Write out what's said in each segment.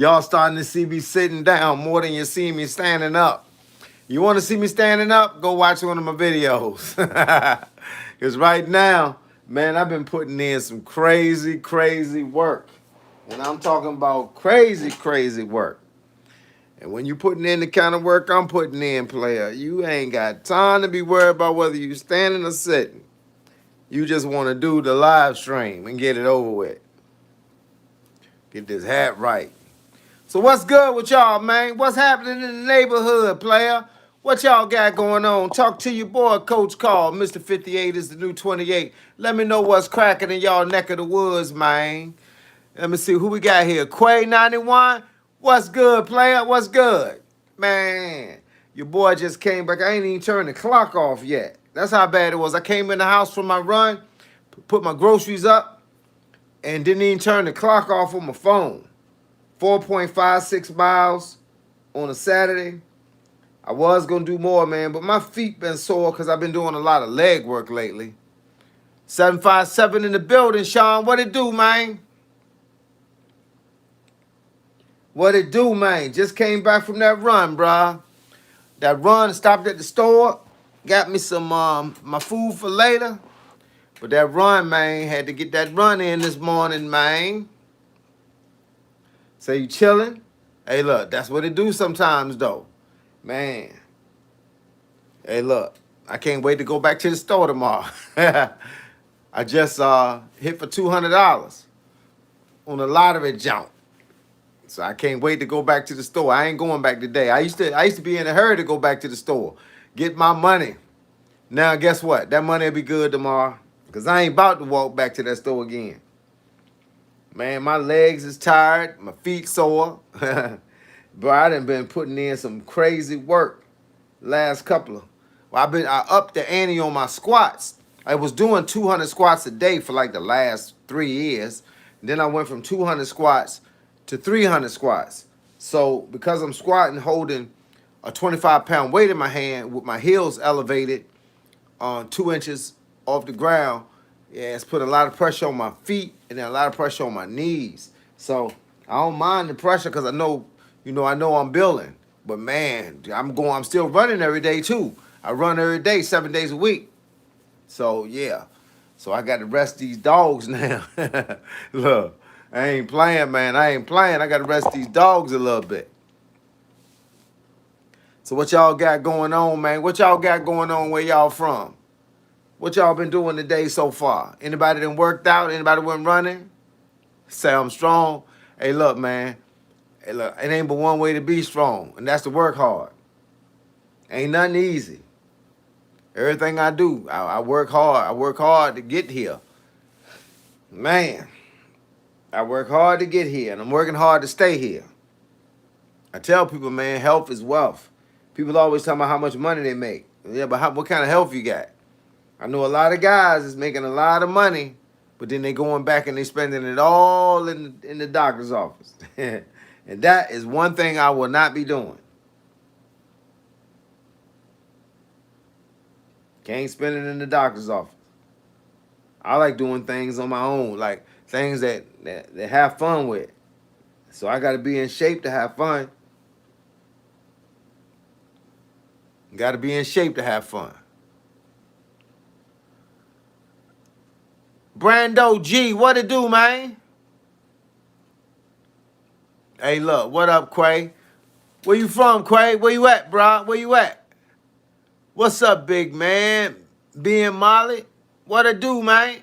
Y'all starting to see me sitting down more than you see me standing up. You want to see me standing up? Go watch one of my videos. Because right now, man, I've been putting in some crazy, crazy work. And I'm talking about crazy, crazy work. And when you putting in the kind of work I'm putting in, player, you ain't got time to be worried about whether you standing or sitting. You just want to do the live stream and get it over with. Get this hat right. So what's good with y'all, man? What's happening in the neighborhood, player? What y'all got going on? Talk to your boy, Coach Call. Mr. 58 is the new 28. Let me know what's cracking in y'all neck of the woods, man. Let me see who we got here. Quay 91. What's good, player? What's good? Man, your boy just came back. I ain't even turned the clock off yet. That's how bad it was. I came in the house from my run, put my groceries up, and didn't even turn the clock off on my phone. 4.56 miles on a Saturday. I was going to do more, man, but my feet been sore because I've been doing a lot of leg work lately. 757 in the building, Sean. What it do, man? What it do, man? Just came back from that run, bruh. That run, stopped at the store, got me some my food for later. But that run, man, had to get that run in this morning, man. So you chilling? Hey, look, that's what it do sometimes, though. Man. Hey, look, I can't wait to go back to the store tomorrow. I just hit for $200 on a lottery jump. So I can't wait to go back to the store. I ain't going back today. I used to be in a hurry to go back to the store, get my money. Now, guess what? That money will be good tomorrow because I ain't about to walk back to that store again. Man, my legs is tired. My feet sore. Bro, I done been putting in some crazy work last couple of. Well, I upped the ante on my squats. I was doing 200 squats a day for like the last 3 years. Then I went from 200 squats to 300 squats. So because I'm squatting, holding a 25-pound weight in my hand with my heels elevated on 2 inches off the ground, yeah, it's put a lot of pressure on my feet and then a lot of pressure on my knees. So I don't mind the pressure because I know I'm building. But man, I'm still running every day too. I run every day, 7 days a week. So yeah. So I got to rest these dogs now. Look, I ain't playing, man. I ain't playing. I got to rest these dogs a little bit. So what y'all got going on, man? What y'all got going on where y'all from? What y'all been doing today so far? Anybody done worked out? Anybody went running? Say I'm strong. Hey, look, man. Hey, look, it ain't but one way to be strong, and that's to work hard. Ain't nothing easy. Everything I do, I work hard. I work hard to get here. Man, I work hard to get here, and I'm working hard to stay here. I tell people, man, health is wealth. People always talk about how much money they make. Yeah, but what kind of health you got? I know a lot of guys is making a lot of money, but then they going back and they spending it all in the doctor's office. And that is one thing I will not be doing. Can't spend it in the doctor's office. I like doing things on my own, like things that have fun with. So I got to be in shape to have fun. Got to be in shape to have fun. Brando G, what it do, man? Hey, look, what up, Quay? Where you from, Quay? Where you at, bro? Where you at? What's up, big man? Being Molly? What it do, man?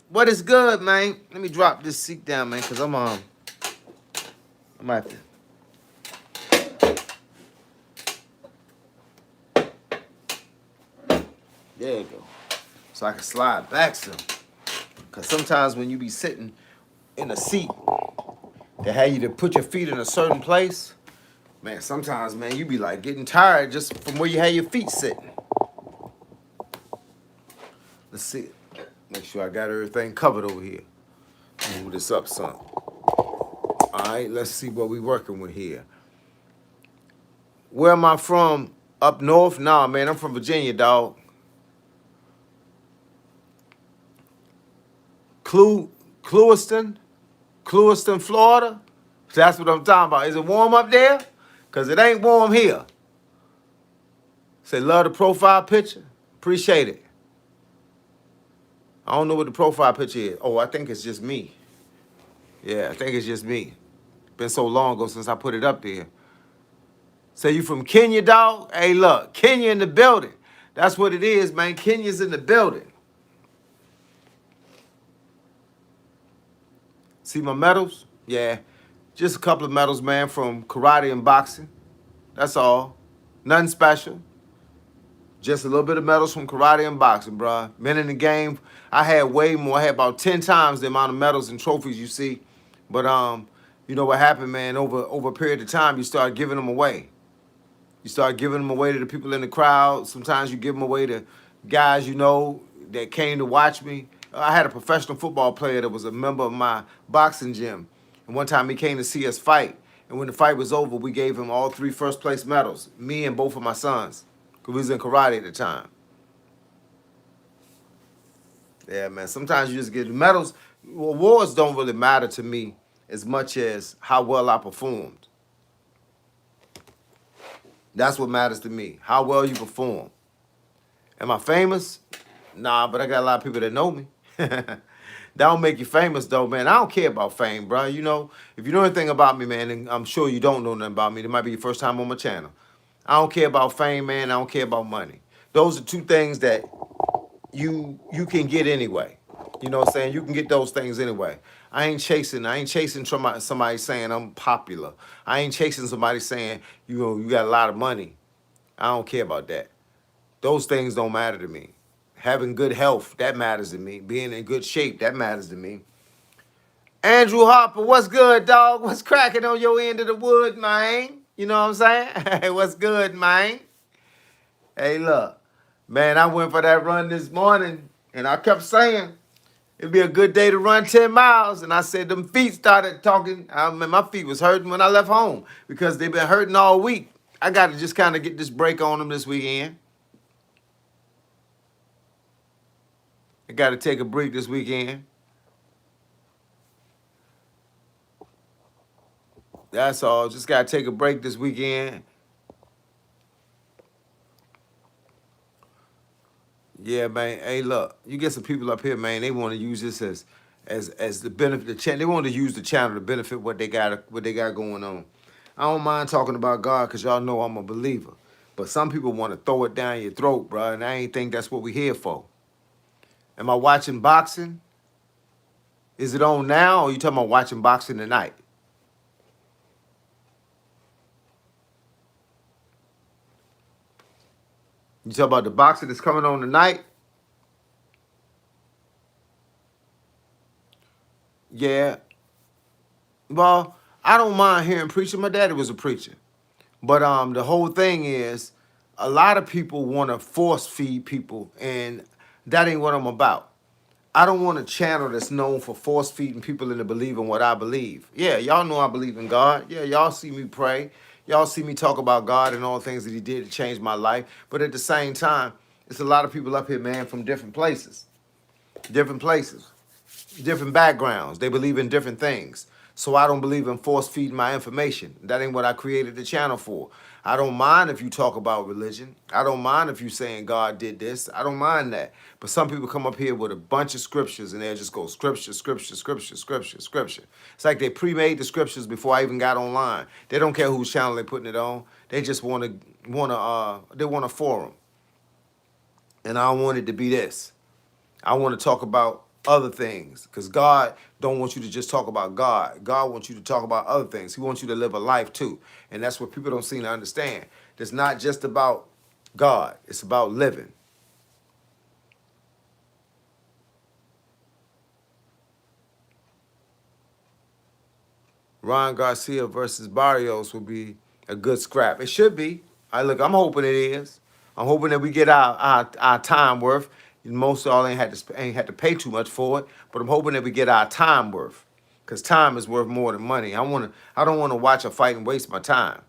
What is good, man? Let me drop this seat down, man, because I'm at the... There you go. So I can slide back some. Because sometimes when you be sitting in a seat, they have you to put your feet in a certain place. Man, sometimes, man, you be like getting tired just from where you have your feet sitting. Let's see. Make sure I got everything covered over here. Move this up some. All right, let's see what we working with here. Where am I from? Up north? Nah, man, I'm from Virginia, dog. Clewiston, Florida. That's what I'm talking about. Is it warm up there? Because it ain't warm here. Say, love the profile picture. Appreciate it. I don't know what the profile picture is. Oh, I think it's just me. Yeah, I think it's just me. Been so long ago since I put it up there. Say, you from Kenya, dog? Hey, look, Kenya in the building. That's what it is, man. Kenya's in the building. See my medals? Yeah. Just a couple of medals, man, from karate and boxing. That's all. Nothing special. Just a little bit of medals from karate and boxing, bro. Been in the game. I had way more. I had about 10 times the amount of medals and trophies you see. But you know what happened, man? Over a period of time, you start giving them away. You start giving them away to the people in the crowd. Sometimes you give them away to guys you know that came to watch me. I had a professional football player that was a member of my boxing gym. And one time he came to see us fight. And when the fight was over, we gave him all 3 first place medals. Me and both of my sons. Because we was in karate at the time. Yeah, man. Sometimes you just get medals. Awards don't really matter to me as much as how well I performed. That's what matters to me. How well you perform. Am I famous? Nah, but I got a lot of people that know me. That don't make you famous, though, man. I don't care about fame, bro. You know, if you know anything about me, man, and I'm sure you don't know nothing about me, it might be your first time on my channel. I don't care about fame, man. I don't care about money. Those are 2 things that you can get anyway. You know what I'm saying? You can get those things anyway. I ain't chasing somebody saying I'm popular. I ain't chasing somebody saying, you know, you got a lot of money. I don't care about that. Those things don't matter to me. Having good health, that matters to me. Being in good shape, that matters to me. Andrew Harper, what's good, dog? What's cracking on your end of the wood, man? You know what I'm saying? Hey, what's good, man? Hey, look. Man, I went for that run this morning, and I kept saying, it'd be a good day to run 10 miles. And I said, them feet started talking. I mean, my feet was hurting when I left home because they've been hurting all week. I got to just kind of get this break on them this weekend. I got to take a break this weekend. That's all. Just got to take a break this weekend. Yeah, man. Hey, look, you get some people up here, man. They want to use this as the benefit. They want to use the channel to benefit what they got going on. I don't mind talking about God because y'all know I'm a believer. But some people want to throw it down your throat, bro, and I ain't think that's what we here for. Am I watching boxing? Is it on now, or you talking about watching boxing tonight? You talk about the boxing that's coming on tonight? Yeah. Well, I don't mind hearing preaching. My daddy was a preacher. But the whole thing is a lot of people want to force feed people, and that ain't what I'm about. I don't want a channel that's known for force feeding people into believing what I believe. Yeah, y'all know I believe in God. Yeah, y'all see me pray. Y'all see me talk about God and all the things that he did to change my life. But at the same time, it's a lot of people up here, man, from different places, different backgrounds. They believe in different things. So I don't believe in force feeding my information. That ain't what I created the channel for. I don't mind if you talk about religion. I don't mind if you saying God did this. I don't mind that. But some people come up here with a bunch of scriptures and they'll just go scripture, scripture, scripture, scripture, scripture. It's like they pre-made the scriptures before I even got online. They don't care whose channel they're putting it on. They just want a forum. And I want it to be this. I want to talk about other things because God don't want you to just talk about God. God wants you to talk about other things. He wants you to live a life too. And that's what people don't seem to understand. It's not just about God. It's about living. Ron Garcia versus Barrios would be a good scrap. It should be. I'm hoping it is. I'm hoping that we get our time worth. Most of all ain't had to pay too much for it, but I'm hoping that we get our time worth. Because time is worth more than money. I don't want to watch a fight and waste my time.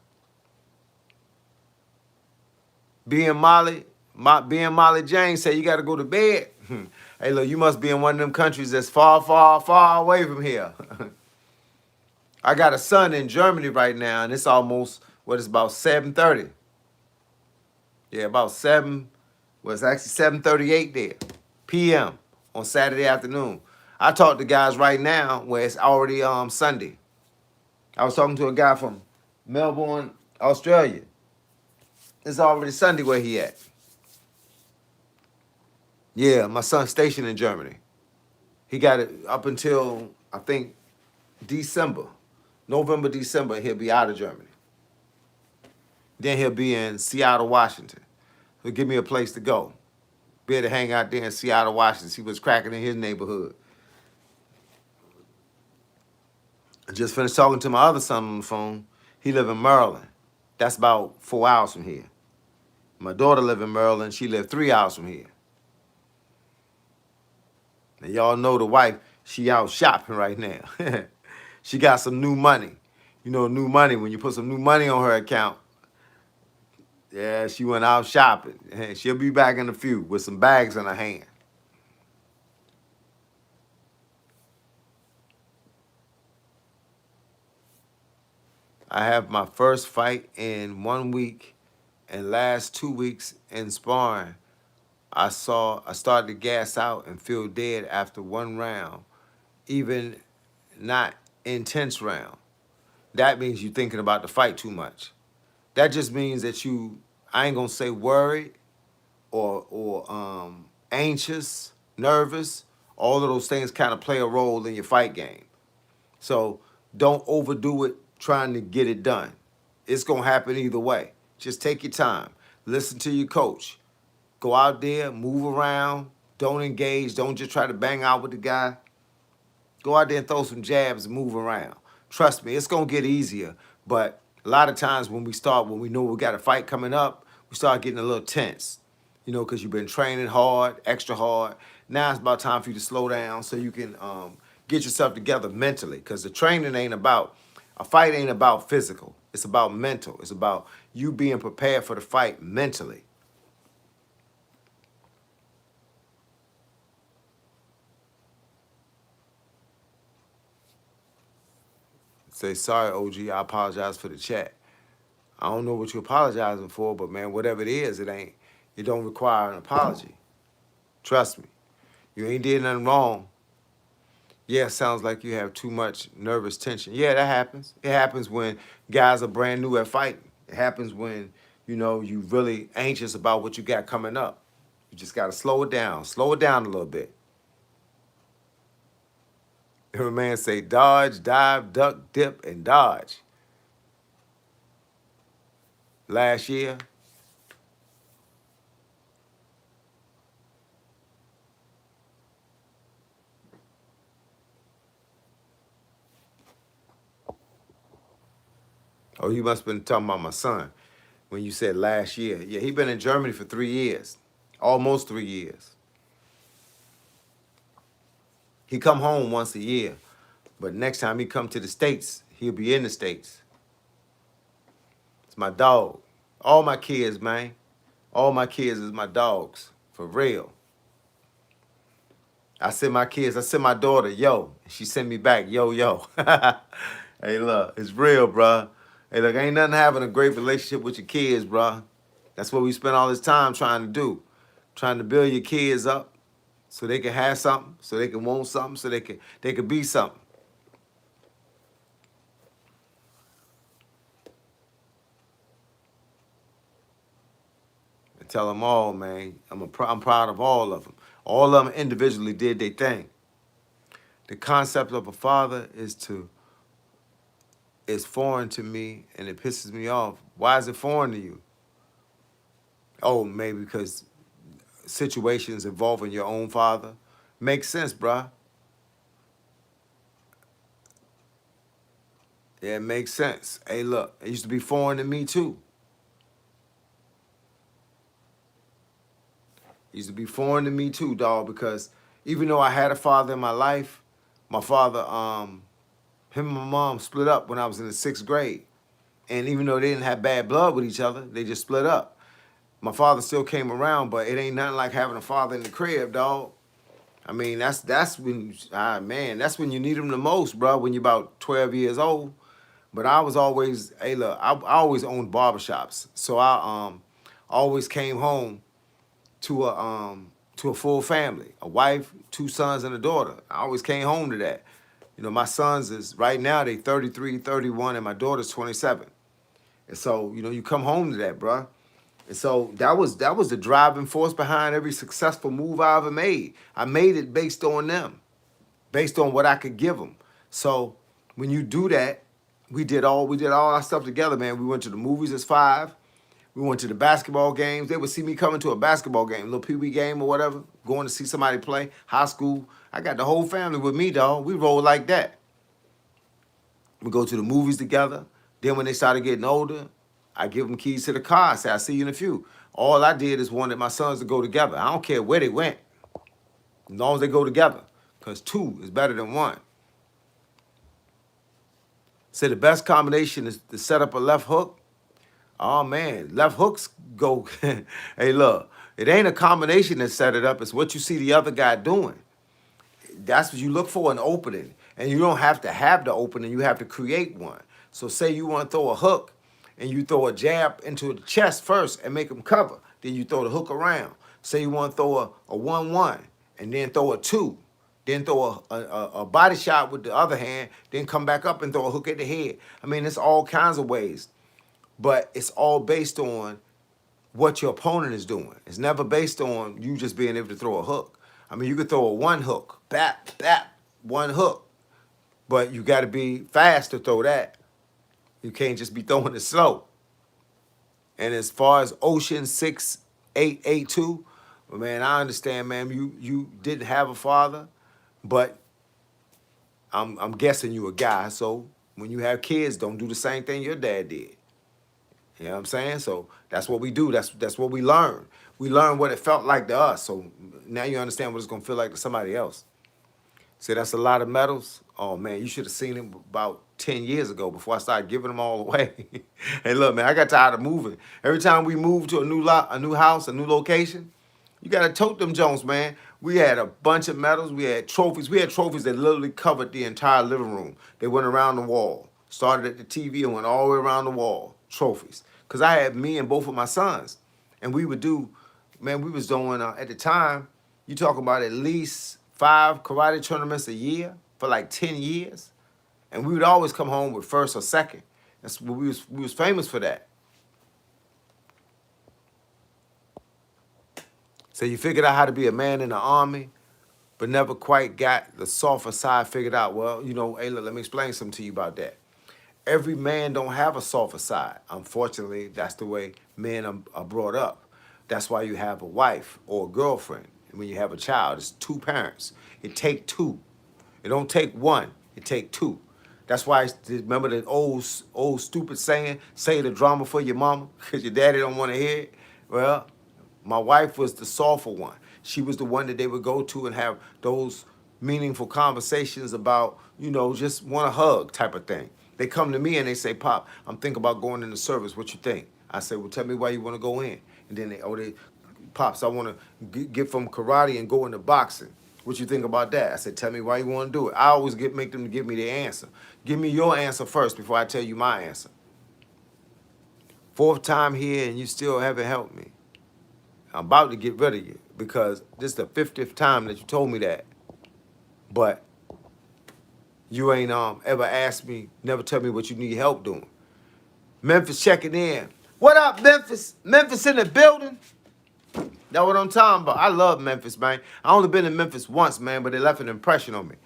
Being Molly Jane said you got to go to bed. Hey, look, you must be in one of them countries that's far, far, far away from here. I got a son in Germany right now, and it's almost what it's about 7:30. Yeah, about 7. Well, it's actually 7:38 there, p.m. on Saturday afternoon. I talk to guys right now where it's already Sunday. I was talking to a guy from Melbourne, Australia. It's already Sunday where he at. Yeah, my son's stationed in Germany. He got it up until, I think, December. November, December, he'll be out of Germany. Then he'll be in Seattle, Washington. He'll give me a place to go. Be able to hang out there in Seattle, Washington, see what's cracking in his neighborhood. I just finished talking to my other son on the phone. He live in Maryland. That's about 4 hours from here. My daughter live in Maryland. She live 3 hours from here. And y'all know the wife, she out shopping right now. She got some new money. You know, new money, when you put some new money on her account, yeah, she went out shopping. She'll be back in a few with some bags in her hand. I have my first fight in 1 week, and last 2 weeks in sparring, I started to gas out and feel dead after one round, even not intense round. That means you're thinking about the fight too much. That just means that I ain't gonna say worried or anxious, nervous. All of those things kind of play a role in your fight game. So don't overdo it trying to get it done. It's gonna happen either way. Just take your time. Listen to your coach. Go out there, move around. Don't engage. Don't just try to bang out with the guy. Go out there and throw some jabs and move around. Trust me, it's gonna get easier. But a lot of times when we know we got a fight coming up, we start getting a little tense. You know, because you've been training hard, extra hard. Now it's about time for you to slow down so you can get yourself together mentally. Because the training a fight ain't about physical. It's about mental. It's about you being prepared for the fight mentally. Say, sorry, OG, I apologize for the chat. I don't know what you're apologizing for, but man, whatever it is, it don't require an apology. Trust me. You ain't did nothing wrong. Yeah, it sounds like you have too much nervous tension. Yeah, that happens. It happens when guys are brand new at fighting. It happens when, you really anxious about what you got coming up. You just got to slow it down. Slow it down a little bit. Every man say dodge, dive, duck, dip, and dodge. Last year, oh, you must have been talking about my son when you said last year. Yeah, he been in Germany for 3 years, almost 3 years. He come home once a year, but next time he come to the States, he'll be in the States. It's my dog. All my kids, man. All my kids is my dogs, for real. I send my daughter, yo. She send me back, yo, yo. Hey, look, it's real, bruh. Hey, look, ain't nothing having a great relationship with your kids, bruh. That's what we spend all this time trying to do. Trying to build your kids up so they can have something, so they can want something, so they can be something. I tell them all, man, I'm proud of all of them. All of them individually did their thing. The concept of a father is foreign to me, and it pisses me off. Why is it foreign to you? Oh, maybe because situations involving your own father. Makes sense, bruh. Yeah, it makes sense. Hey, look, it used to be foreign to me, too. It used to be foreign to me, too, dog, because even though I had a father in my life, my father, him and my mom split up when I was in the 6th grade. And even though they didn't have bad blood with each other, they just split up. My father still came around, but it ain't nothing like having a father in the crib, dog. I mean, that's when, man, that's when you need them the most, bro. When you're about 12 years old. But I was always, hey, look, I always owned barbershops, so I always came home to a full family, a wife, two sons, and a daughter. I always came home to that. You know, my sons is right now they 33, 31, and my daughter's 27. And so, you know, you come home to that, bruh. And so that was the driving force behind every successful move I ever made. I made it based on them, based on what I could give them. So when you do that, we did all our stuff together, man. We went to the movies as five. We went to the basketball games. They would see me coming to a basketball game, a little pee-wee game or whatever, going to see somebody play, high school. I got the whole family with me, dog. We roll like that. We go to the movies together. Then when they started getting older, I give them keys to the car. I say, I'll see you in a few. All I did is wanted my sons to go together. I don't care where they went, as long as they go together, because two is better than one. Say the best combination is to set up a left hook. Oh man, left hooks go. Hey, look, it ain't a combination that set it up. It's what you see the other guy doing. That's what you look for, an opening. And you don't have to have the opening, you have to create one. So say you want to throw a hook and you throw a jab into the chest first and make them cover. Then you throw the hook around. Say you want to throw a 1-1 and then throw a 2. Then throw a body shot with the other hand, then come back up and throw a hook at the head. I mean, it's all kinds of ways. But it's all based on what your opponent is doing. It's never based on you just being able to throw a hook. I mean, you could throw a one hook, bap, bap, one hook. But you got to be fast to throw that. You can't just be throwing it slow. And as far as Ocean 6882, well, man, I understand, man, you didn't have a father, but I'm guessing you a guy. So when you have kids, don't do the same thing your dad did. You know what I'm saying? So that's what we do. That's what we learn. We learn what it felt like to us. So now you understand what it's gonna feel like to somebody else. See, that's a lot of medals. Oh man, you should have seen it about 10 years ago before I started giving them all away. Hey, look, man, I got tired of moving. Every time we moved to a new lot, a new house, a new location, you gotta tote them Jones, man. We had a bunch of medals. We had trophies. We had trophies that literally covered the entire living room. They went around the wall. Started at the TV and went all the way around the wall. Trophies. Because I had me and both of my sons. And we would do, man, we was doing, at the time, you talking about at least 5 karate tournaments a year for like 10 years. And we would always come home with first or second. That's what we was famous for that. So you figured out how to be a man in the army, but never quite got the softer side figured out. Well, you know, hey, look, let me explain something to you about that. Every man don't have a softer side. Unfortunately, that's the way men are brought up. That's why you have a wife or a girlfriend. And when you have a child, it's 2 parents. It take 2. It don't take 1. It take 2. That's why, remember the old stupid saying, say the drama for your mama because your daddy don't want to hear it? Well, my wife was the softer one. She was the one that they would go to and have those meaningful conversations about, you know, just want a hug type of thing. They come to me and they say, Pop, I'm thinking about going into service. What you think? I say, well, tell me why you want to go in. And then Pops, I want to get from karate and go into boxing. What you think about that? I said, tell me why you want to do it. I always make them give me the answer. Give me your answer first before I tell you my answer. 4th time here and you still haven't helped me. I'm about to get rid of you because this is the 50th time that you told me that. But you ain't ever asked me, never tell me what you need help doing. Memphis checking in. What up, Memphis? Memphis in the building? That's what I'm talking about. I love Memphis, man. I only been in Memphis once, man, but they left an impression on me.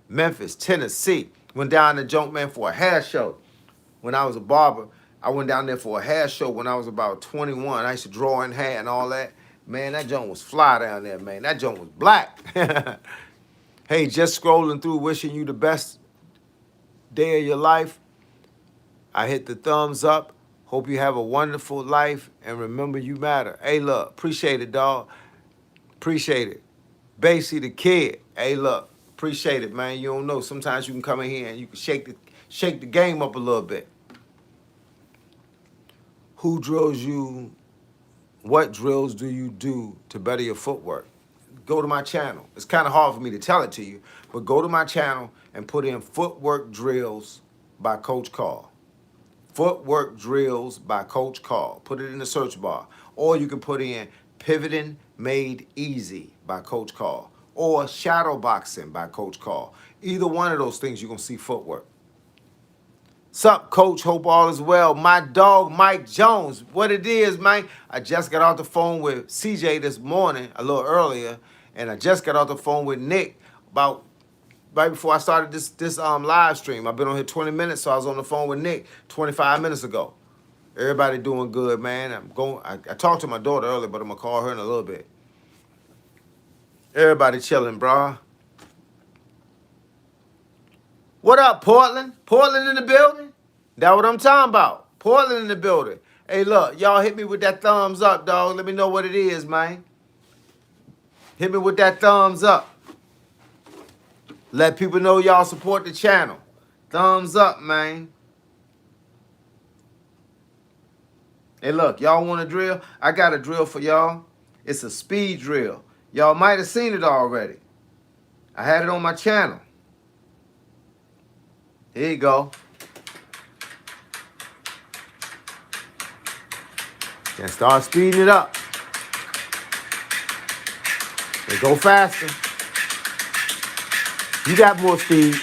Memphis, Tennessee. Went down to Junk, man, for a hair show. When I was a barber, I went down there for a hair show when I was about 21. I used to draw in hair and all that. Man, that junk was fly down there, man. That junk was black. Hey, just scrolling through, wishing you the best day of your life. I hit the thumbs up. Hope you have a wonderful life. And remember, you matter. Hey, look, appreciate it, dog. Appreciate it. Basie the kid. Hey, look, appreciate it, man. You don't know. Sometimes you can come in here and you can shake the game up a little bit. Who drills you? What drills do you do to better your footwork? go to my channel. It's kind of hard for me to tell it to you, but go to my channel and put in footwork drills by Coach Carl. Footwork drills by Coach Carl. Put it in the search bar. Or you can put in pivoting made easy by Coach Carl. Or shadow boxing by Coach Carl. Either one of those things, you're going to see footwork. Sup, Coach? Hope all is well. My dog, Mike Jones. What it is, man? I just got off the phone with CJ this morning, a little earlier, and I just got off the phone with Nick about right before I started this live stream. I've been on here 20 minutes, so I was on the phone with Nick 25 minutes ago. Everybody doing good, man. I talked to my daughter earlier, but I'm gonna call her in a little bit. Everybody chilling, bro. What up, Portland? Portland in the building? That's what I'm talking about. Portland in the building. Hey, look, y'all hit me with that thumbs up, dog. Let me know what it is, man. Hit me with that thumbs up. Let people know y'all support the channel. Thumbs up, man. Hey, look, y'all want a drill? I got a drill for y'all. It's a speed drill. Y'all might have seen it already. I had it on my channel. Here you go. Then start speeding it up. They go faster. You got more speed.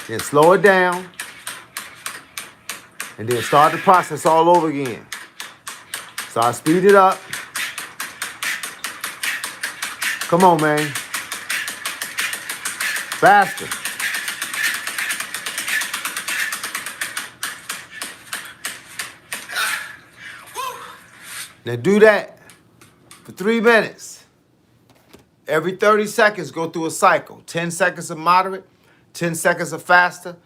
Then slow it down. And then start the process all over again. Start speed it up. Come on, man. Faster. Now do that for 3 minutes. Every 30 seconds, go through a cycle. 10 seconds of moderate, 10 seconds of faster,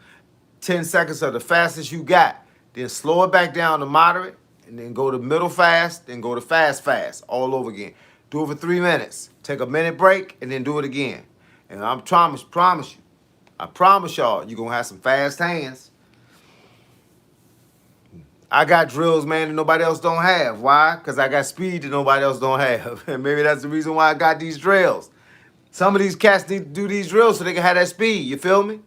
10 seconds of the fastest you got. Then slow it back down to moderate, and then go to middle fast, then go to fast, all over again. Do it for 3 minutes. Take a minute break, and then do it again. And I promise y'all, you're going to have some fast hands. I got drills, man, that nobody else don't have. Why? Because I got speed that nobody else don't have. And maybe that's the reason why I got these drills. Some of these cats need to do these drills so they can have that speed. You feel me?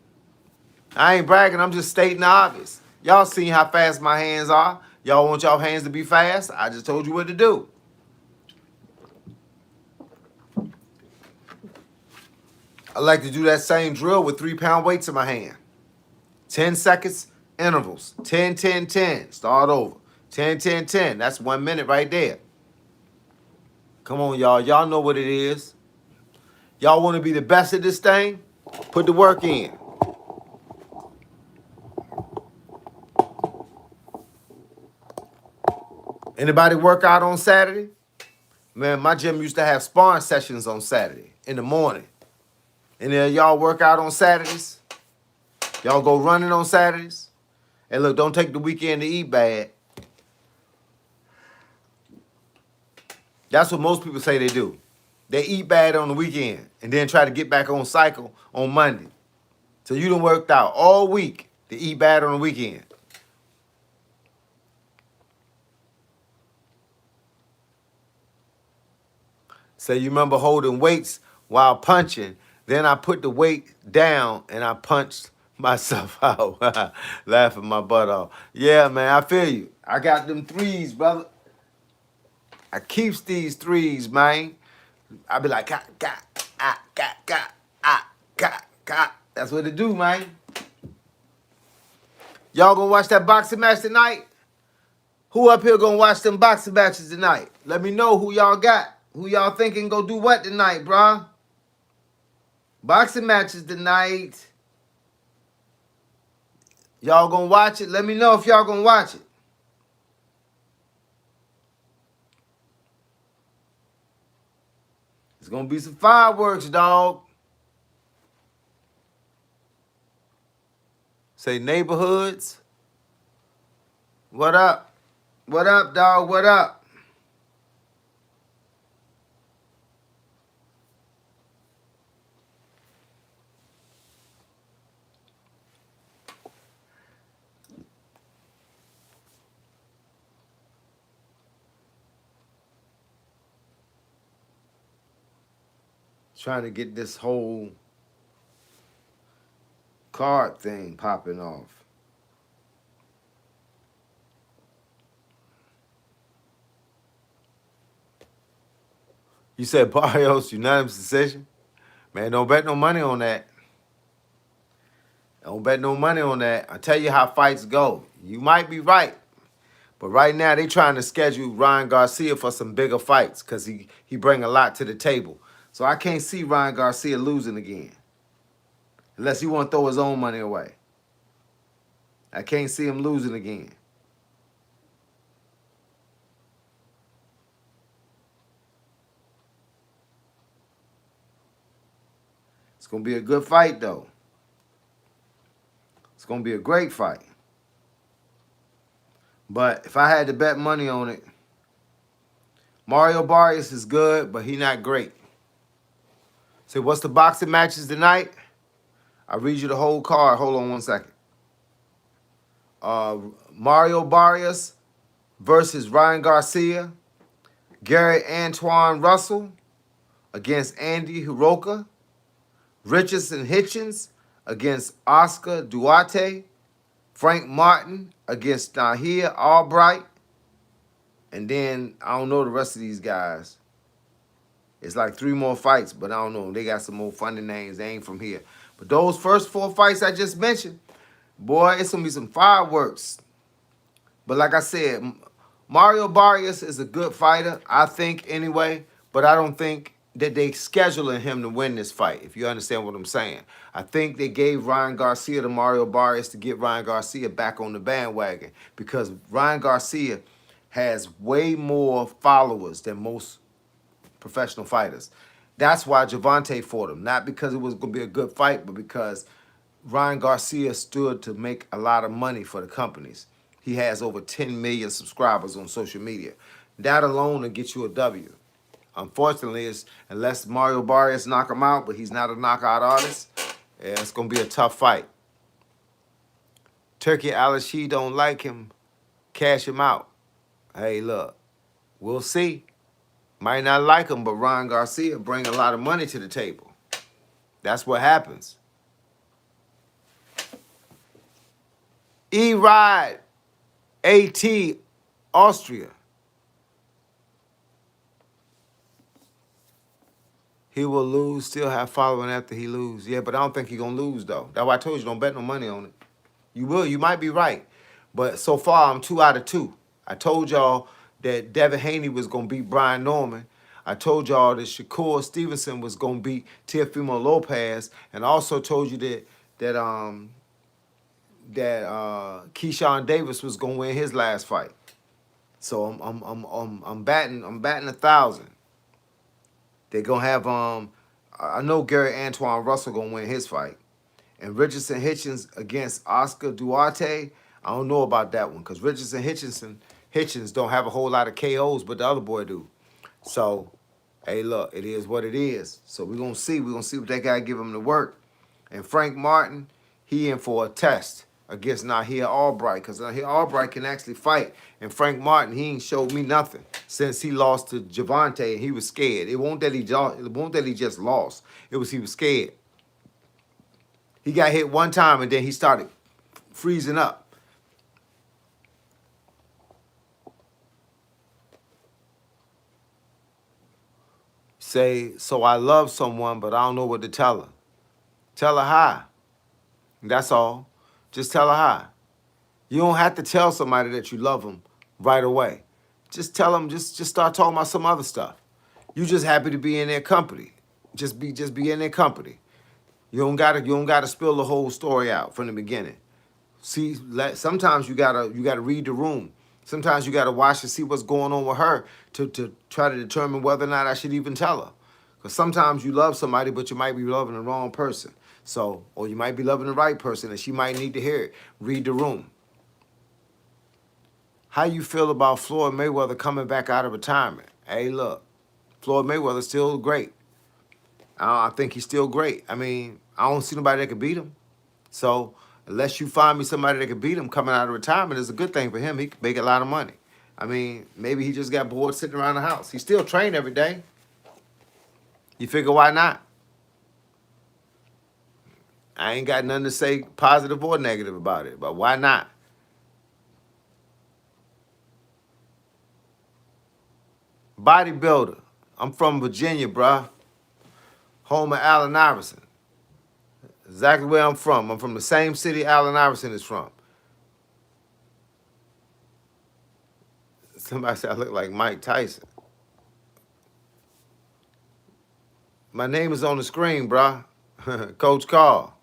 I ain't bragging. I'm just stating the obvious. Y'all seen how fast my hands are. Y'all want y'all hands to be fast? I just told you what to do. I like to do that same drill with 3-pound weights in my hand. 10 seconds intervals. 10, 10, 10. Start over. 10, 10, 10. That's 1 minute right there. Come on, y'all. Y'all know what it is. Y'all want to be the best at this thing? Put the work in. Anybody work out on Saturday? Man, my gym used to have sparring sessions on Saturday in the morning. And then y'all work out on Saturdays? Y'all go running on Saturdays? And look, don't take the weekend to eat bad. That's what most people say they do. They eat bad on the weekend and then try to get back on cycle on Monday. So you done worked out all week to eat bad on the weekend. So you remember holding weights while punching. Then I put the weight down and I punched myself out. Laughing my butt off. Yeah, man, I feel you. I got them threes, brother. I keeps these threes, man. I be like, got. That's what it do, man. Y'all gonna watch that boxing match tonight? Who up here gonna watch them boxing matches tonight? Let me know who y'all got. Who y'all thinking go do what tonight, bruh? Boxing matches tonight. Y'all gonna watch it? Let me know if y'all gonna watch it. It's gonna be some fireworks, dog. Say neighborhoods. What up? What up, dog? What up? Trying to get this whole card thing popping off. You said Barrios unanimous decision? Man, don't bet no money on that. Don't bet no money on that. I tell you how fights go. You might be right. But right now they trying to schedule Ryan Garcia for some bigger fights because he bring a lot to the table. So I can't see Ryan Garcia losing again. Unless he want to throw his own money away. I can't see him losing again. It's going to be a good fight, though. It's going to be a great fight. But if I had to bet money on it, Mario Barrios is good, but he not great. So what's the boxing matches tonight? I'll read you the whole card. Hold on 1 second. Mario Barrios versus Ryan Garcia. Gary Antoine Russell against Andy Hiroka. Richardson Hitchens against Oscar Duarte. Frank Martin against Nahir Albright. And then I don't know the rest of these guys. It's like 3 more fights, but I don't know. They got some more funny names. They ain't from here. But those first 4 fights I just mentioned, boy, it's going to be some fireworks. But like I said, Mario Barrios is a good fighter, I think, anyway. But I don't think that they scheduling him to win this fight, if you understand what I'm saying. I think they gave Ryan Garcia to Mario Barrios to get Ryan Garcia back on the bandwagon because Ryan Garcia has way more followers than most professional fighters. That's why Gervonta fought him. Not because it was going to be a good fight, but because Ryan Garcia stood to make a lot of money for the companies. He has over 10 million subscribers on social media. That alone will get you a W. Unfortunately, it's, unless Mario Barrios knock him out, but he's not a knockout artist, yeah, it's going to be a tough fight. Turkey Al-Rashid don't like him. Cash him out. Hey, look, we'll see. Might not like him, but Ryan Garcia bring a lot of money to the table. That's what happens. E-Ride, AT, Austria. He will lose, still have following after he lose. Yeah, but I don't think he's going to lose, though. That's why I told you, don't bet no money on it. You will. You might be right. But so far, I'm 2 out of 2. I told y'all that Devin Haney was going to beat Brian Norman. I told y'all that Shakur Stevenson was going to beat Teofimo Lopez. And I also told you that Keyshawn Davis was going to win his last fight. So I'm batting 1,000. They're going to have, I know Gary Antoine Russell going to win his fight. And Richardson Hitchens against Oscar Duarte, I don't know about that one because Richardson Hitchens don't have a whole lot of KOs, but the other boy do. So, hey, look, it is what it is. So we're going to see. We're going to see what that guy give him to work. And Frank Martin, he in for a test against Nahir Albright because Nahir Albright can actually fight. And Frank Martin, he ain't showed me nothing since he lost to Gervonta and he was scared. It won't that he just lost. It was he was scared. He got hit one time and then he started freezing up. Say, so I love someone, but I don't know what to tell her. Tell her hi. That's all. Just tell her hi. You don't have to tell somebody that you love them right away. Just tell them, just start talking about some other stuff. You just happy to be in their company. Just be in their company. You don't gotta spill the whole story out from the beginning. See, sometimes you gotta read the room. Sometimes you gotta watch to see what's going on with her to try to determine whether or not I should even tell her. Because sometimes you love somebody, but you might be loving the wrong person. So, or you might be loving the right person, and she might need to hear it. Read the room. How you feel about Floyd Mayweather coming back out of retirement? Hey, look, Floyd Mayweather's still great. I think he's still great. I mean, I don't see nobody that can beat him. So unless you find me somebody that can beat him coming out of retirement, it's a good thing for him. He can make a lot of money. I mean, maybe he just got bored sitting around the house. He still train every day. You figure why not? I ain't got nothing to say positive or negative about it, but why not? Bodybuilder. I'm from Virginia, bruh. Home of Allen Iverson. Exactly where I'm from. I'm from the same city Allen Iverson is from. Somebody said I look like Mike Tyson. My name is on the screen, bruh. Coach Carl.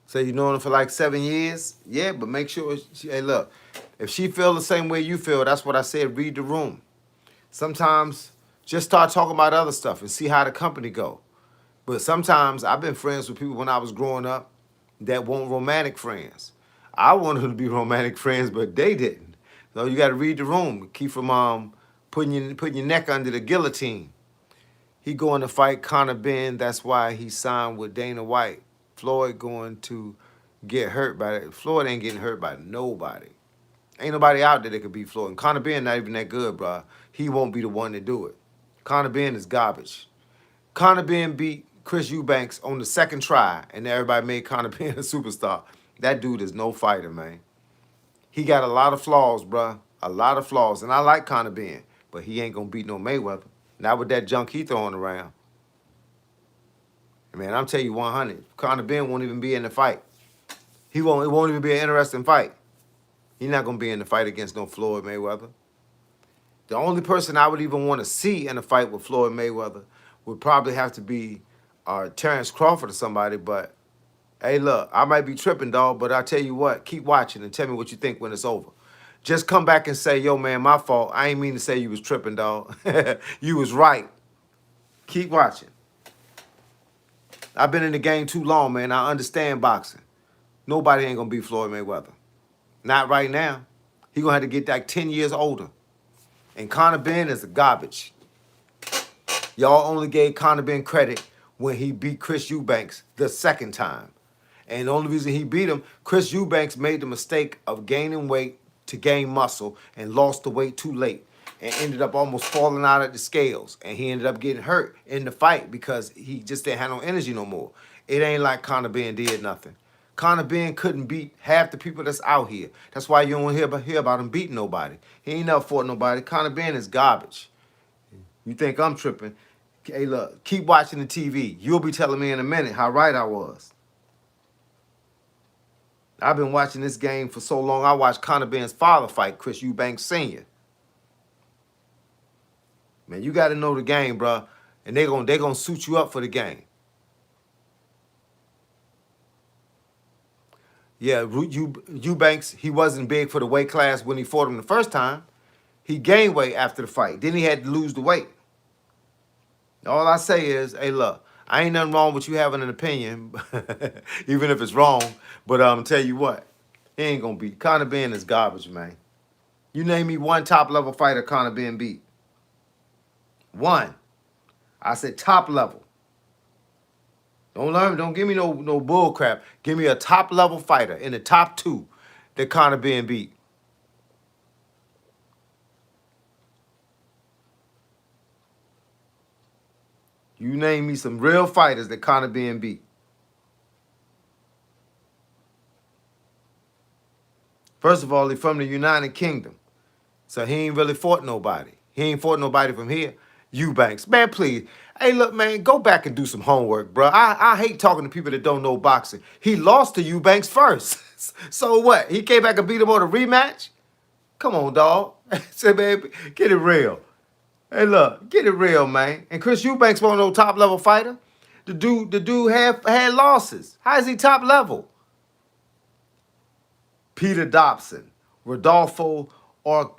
So you known her for like 7 years? Yeah, but make sure, hey, look, if she feel the same way you feel, that's what I said, read the room. Sometimes just start talking about other stuff and see how the company go. But sometimes I've been friends with people when I was growing up that weren't romantic friends. I wanted to be romantic friends, but they didn't. So you got to read the room. Keep from putting your neck under the guillotine. He going to fight Conor Ben. That's why he signed with Dana White. Floyd going to get hurt by that. Floyd ain't getting hurt by nobody. Ain't nobody out there that could beat Floyd. And Conor Ben not even that good, bro. He won't be the one to do it. Conor Ben is garbage. Conor Ben beat Chris Eubanks on the second try, and everybody made Conor Ben a superstar. That dude is no fighter, man. He got a lot of flaws, bro. A lot of flaws. And I like Conor Ben, but he ain't going to beat no Mayweather. Not with that junk he throwing around. Man, I'm telling you 100. Conor Ben won't even be in the fight. It won't even be an interesting fight. He's not going to be in the fight against no Floyd Mayweather. The only person I would even want to see in a fight with Floyd Mayweather would probably have to be Terrence Crawford or somebody. But, hey, look, I might be tripping, dog, but I tell you what, keep watching and tell me what you think when it's over. Just come back and say, yo, man, my fault. I ain't mean to say you was tripping, dog. You was right. Keep watching. I've been in the game too long, man. I understand boxing. Nobody ain't going to beat Floyd Mayweather. Not right now. He going to have to get like 10 years older. And Conor Ben is a garbage. Y'all only gave Conor Ben credit when he beat Chris Eubanks the second time. And the only reason he beat him, Chris Eubanks made the mistake of gaining weight to gain muscle and lost the weight too late and ended up almost falling out of the scales. And he ended up getting hurt in the fight because he just didn't have no energy no more. It ain't like Conor Ben did nothing. Conor Ben couldn't beat half the people that's out here. That's why you don't hear about him beating nobody. He ain't never fought nobody. Conor Ben is garbage. You think I'm tripping? Hey, look, keep watching the TV. You'll be telling me in a minute how right I was. I've been watching this game for so long, I watched Conor Ben's father fight Chris Eubanks Sr. Man, you got to know the game, bro. And they gonna suit you up for the game. Yeah, Eubanks, he wasn't big for the weight class when he fought him the first time. He gained weight after the fight. Then he had to lose the weight. All I say is, hey, look, I ain't nothing wrong with you having an opinion, even if it's wrong. But tell you what, he ain't gonna beat. Conor Ben is garbage, man. You name me one top level fighter Conor Ben beat. One. I said top level. Don't give me no bull crap. Give me a top level fighter in the top two that Conor Ben beat. You name me some real fighters that Conor Ben beat. First of all, he's from the United Kingdom. So he ain't really fought nobody. He ain't fought nobody from here. Eubanks. Man, please. Hey, look, man, go back and do some homework, bro. I hate talking to people that don't know boxing. He lost to Eubanks first. So what? He came back and beat him on a rematch? Come on, dog. Say, baby, get it real. Hey, look, get it real, man. And Chris Eubanks wasn't no top level fighter. The dude had losses. How is he top level? Peter Dobson, Rodolfo or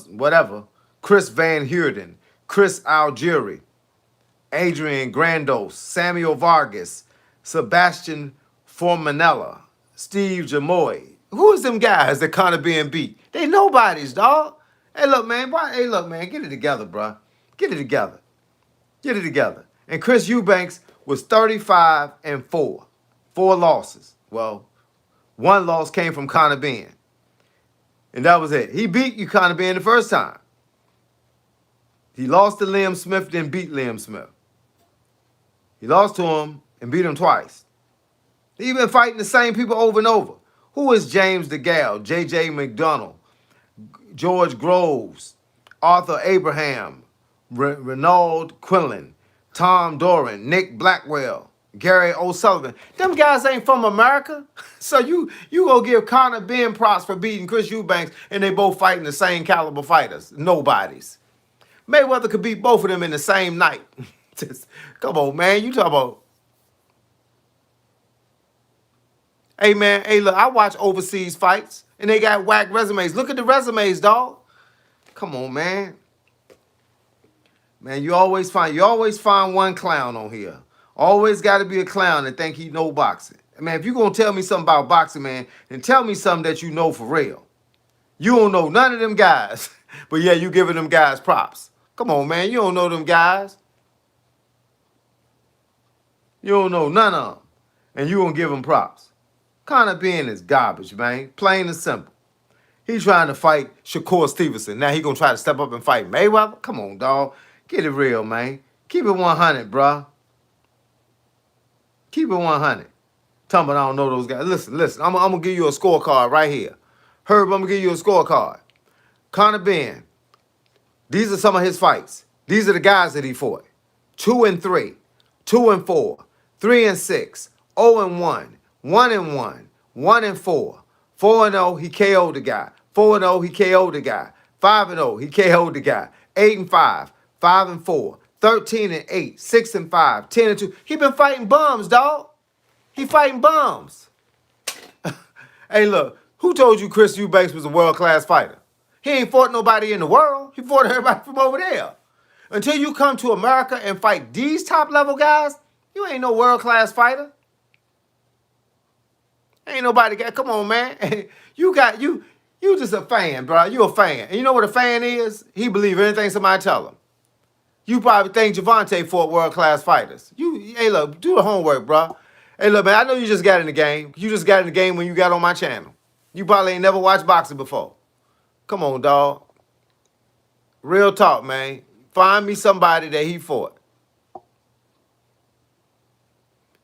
whatever, Chris Van Heerden, Chris Algieri, Adrian Grandos, Samuel Vargas, Sebastian Formanella, Steve Jamoy. Who is them guys that Conor Ben beat? They nobodies, dog. Hey, look, man. Get it together, bro. Get it together. Get it together. And Chris Eubanks was 35-4. 4 losses. Well, one loss came from Conor Ben. And that was it. He beat you, Conor Ben, the first time. He lost to Liam Smith, then beat Liam Smith. He lost to him and beat him twice. He been fighting the same people over and over. Who is James DeGale, J.J. McDonald, George Groves, Arthur Abraham, Renaud Quillen, Tom Doran, Nick Blackwell, Gary O'Sullivan? Them guys ain't from America. So you go give Conor Ben props for beating Chris Eubanks, and they both fighting the same caliber fighters. Nobodies. Mayweather could beat both of them in the same night. Come on, man. You talk about. Hey, man. Hey, look, I watch overseas fights, and they got whack resumes. Look at the resumes, dog. Come on, man. Man, you always find one clown on here. Always got to be a clown and think he know boxing. Man, if you gonna tell me something about boxing, man, then tell me something that you know for real. You don't know none of them guys, but yeah, you giving them guys props. Come on, man. You don't know them guys. You don't know none of them, and you gonna give them props. Conor Ben is garbage, man. Plain and simple. He's trying to fight Shakur Stevenson. Now he gonna try to step up and fight Mayweather? Come on, dog. Get it real, man. Keep it 100, bruh. Keep it 100. Tell me I don't know those guys. Listen. I'm gonna give you a scorecard right here. Herb, I'm gonna give you a scorecard. Conor Ben. These are some of his fights. These are the guys that he fought. 2-3, 2-4, 3-6, 0-1, 1-1, 1-4, 4-0, he KO'd the guy. 4-0, he KO'd the guy. 5-0, he KO'd the guy. 8-5, 5-4, 13-8, 6-5, 10-2. He been fighting bums, dog. He fighting bums. Hey, look, who told you Chris Eubanks was a world-class fighter? He ain't fought nobody in the world. He fought everybody from over there. Until you come to America and fight these top-level guys, you ain't no world-class fighter. Ain't nobody got. Come on, man. You just a fan, bro. You a fan. And you know what a fan is? He believe anything somebody tell him. You probably think Gervonta fought world-class fighters. Hey, look, do the homework, bro. Hey, look, man, I know you just got in the game. You just got in the game when you got on my channel. You probably ain't never watched boxing before. Come on, dog. Real talk, man. Find me somebody that he fought.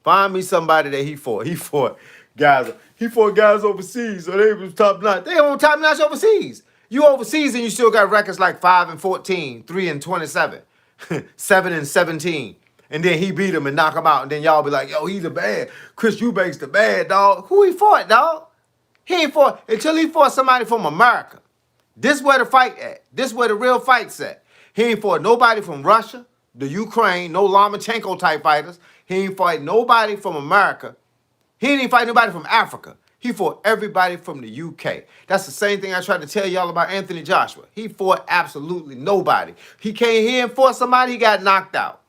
Find me somebody that he fought. He fought guys overseas, so they was top notch. They on top notch overseas. You overseas and you still got records like 5-14, 3-27, 7-17. And then he beat him and knock him out. And then y'all be like, yo, he's the bad. Chris Eubanks the bad, dog. Who he fought, dog? He ain't fought until he fought somebody from America. This where the fight at. This where the real fight's at. He ain't fought nobody from Russia, the Ukraine, no Lomachenko type fighters. He ain't fight nobody from America. He ain't even fight nobody from Africa. He fought everybody from the UK. That's the same thing I tried to tell y'all about Anthony Joshua. He fought absolutely nobody. He came here and fought somebody, he got knocked out.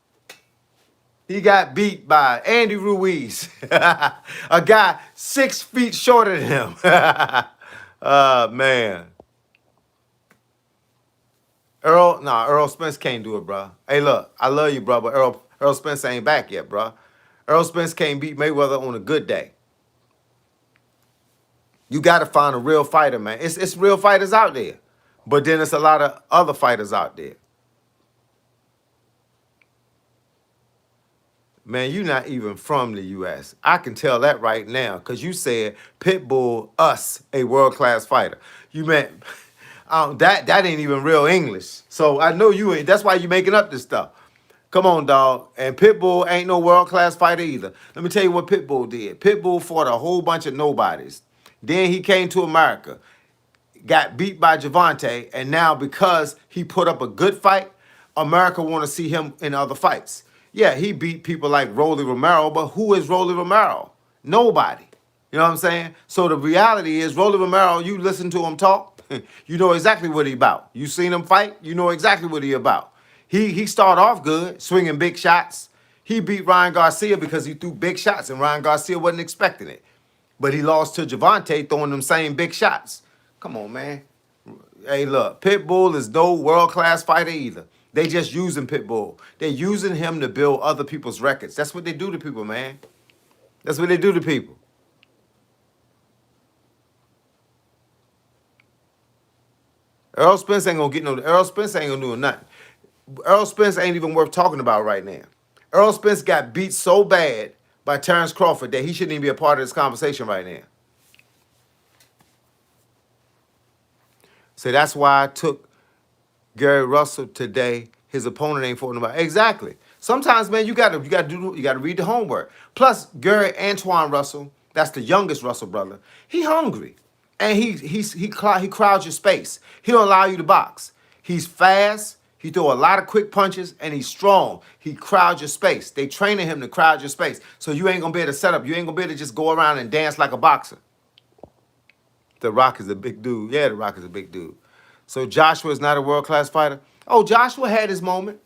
He got beat by Andy Ruiz, a guy 6 feet shorter than him. Man. Earl Spence can't do it, bro. Hey, look, I love you, bro, but Earl Spence ain't back yet, bro. Earl Spence can't beat Mayweather on a good day. You got to find a real fighter, man. It's real fighters out there, but then it's a lot of other fighters out there. Man, you're not even from the U.S. I can tell that right now because you said Pitbull, us, a world-class fighter. You meant... that ain't even real English. So I know you ain't. That's why you making up this stuff. Come on, dog. And Pitbull ain't no world-class fighter either. Let me tell you what Pitbull did. Pitbull fought a whole bunch of nobodies. Then he came to America, got beat by Gervonta, and now because he put up a good fight, America want to see him in other fights. Yeah, he beat people like Rolly Romero, but who is Rolly Romero? Nobody. You know what I'm saying? So the reality is, Rolly Romero, you listen to him talk, you know exactly what he about. You seen him fight, you know exactly what he about. He started off good, swinging big shots. He beat Ryan Garcia because he threw big shots, and Ryan Garcia wasn't expecting it. But he lost to Gervonta throwing them same big shots. Come on, man. Hey, look, Pitbull is no world-class fighter either. They just using Pitbull. They're using him to build other people's records. That's what they do to people, man. That's what they do to people. Earl Spence ain't gonna get no. Earl Spence ain't gonna do nothing. Earl Spence ain't even worth talking about right now. Earl Spence got beat so bad by Terrence Crawford that he shouldn't even be a part of this conversation right now. So that's why I took Gary Russell today. His opponent ain't fought nobody. Exactly. Sometimes, man, you gotta read the homework. Plus, Gary Antoine Russell, that's the youngest Russell brother. He hungry, and he crowds your space. He don't allow you to box. He's fast. He throw a lot of quick punches, and he's strong. He crowds your space. They training him to crowd your space, so you ain't gonna be able to set up. You ain't gonna be able to just go around and dance like a boxer. The Rock is a big dude. Yeah, The Rock is a big dude. So Joshua is not a world-class fighter. Oh, Joshua had his moment.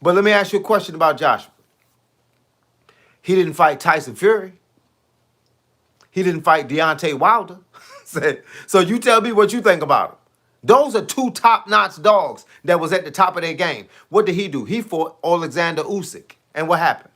But let me ask you a question about Joshua. He didn't fight Tyson Fury. He didn't fight Deontay Wilder. So you tell me what you think about him. Those are two top-notch dogs that was at the top of their game. What did he do? He fought Alexander Usyk. And what happened?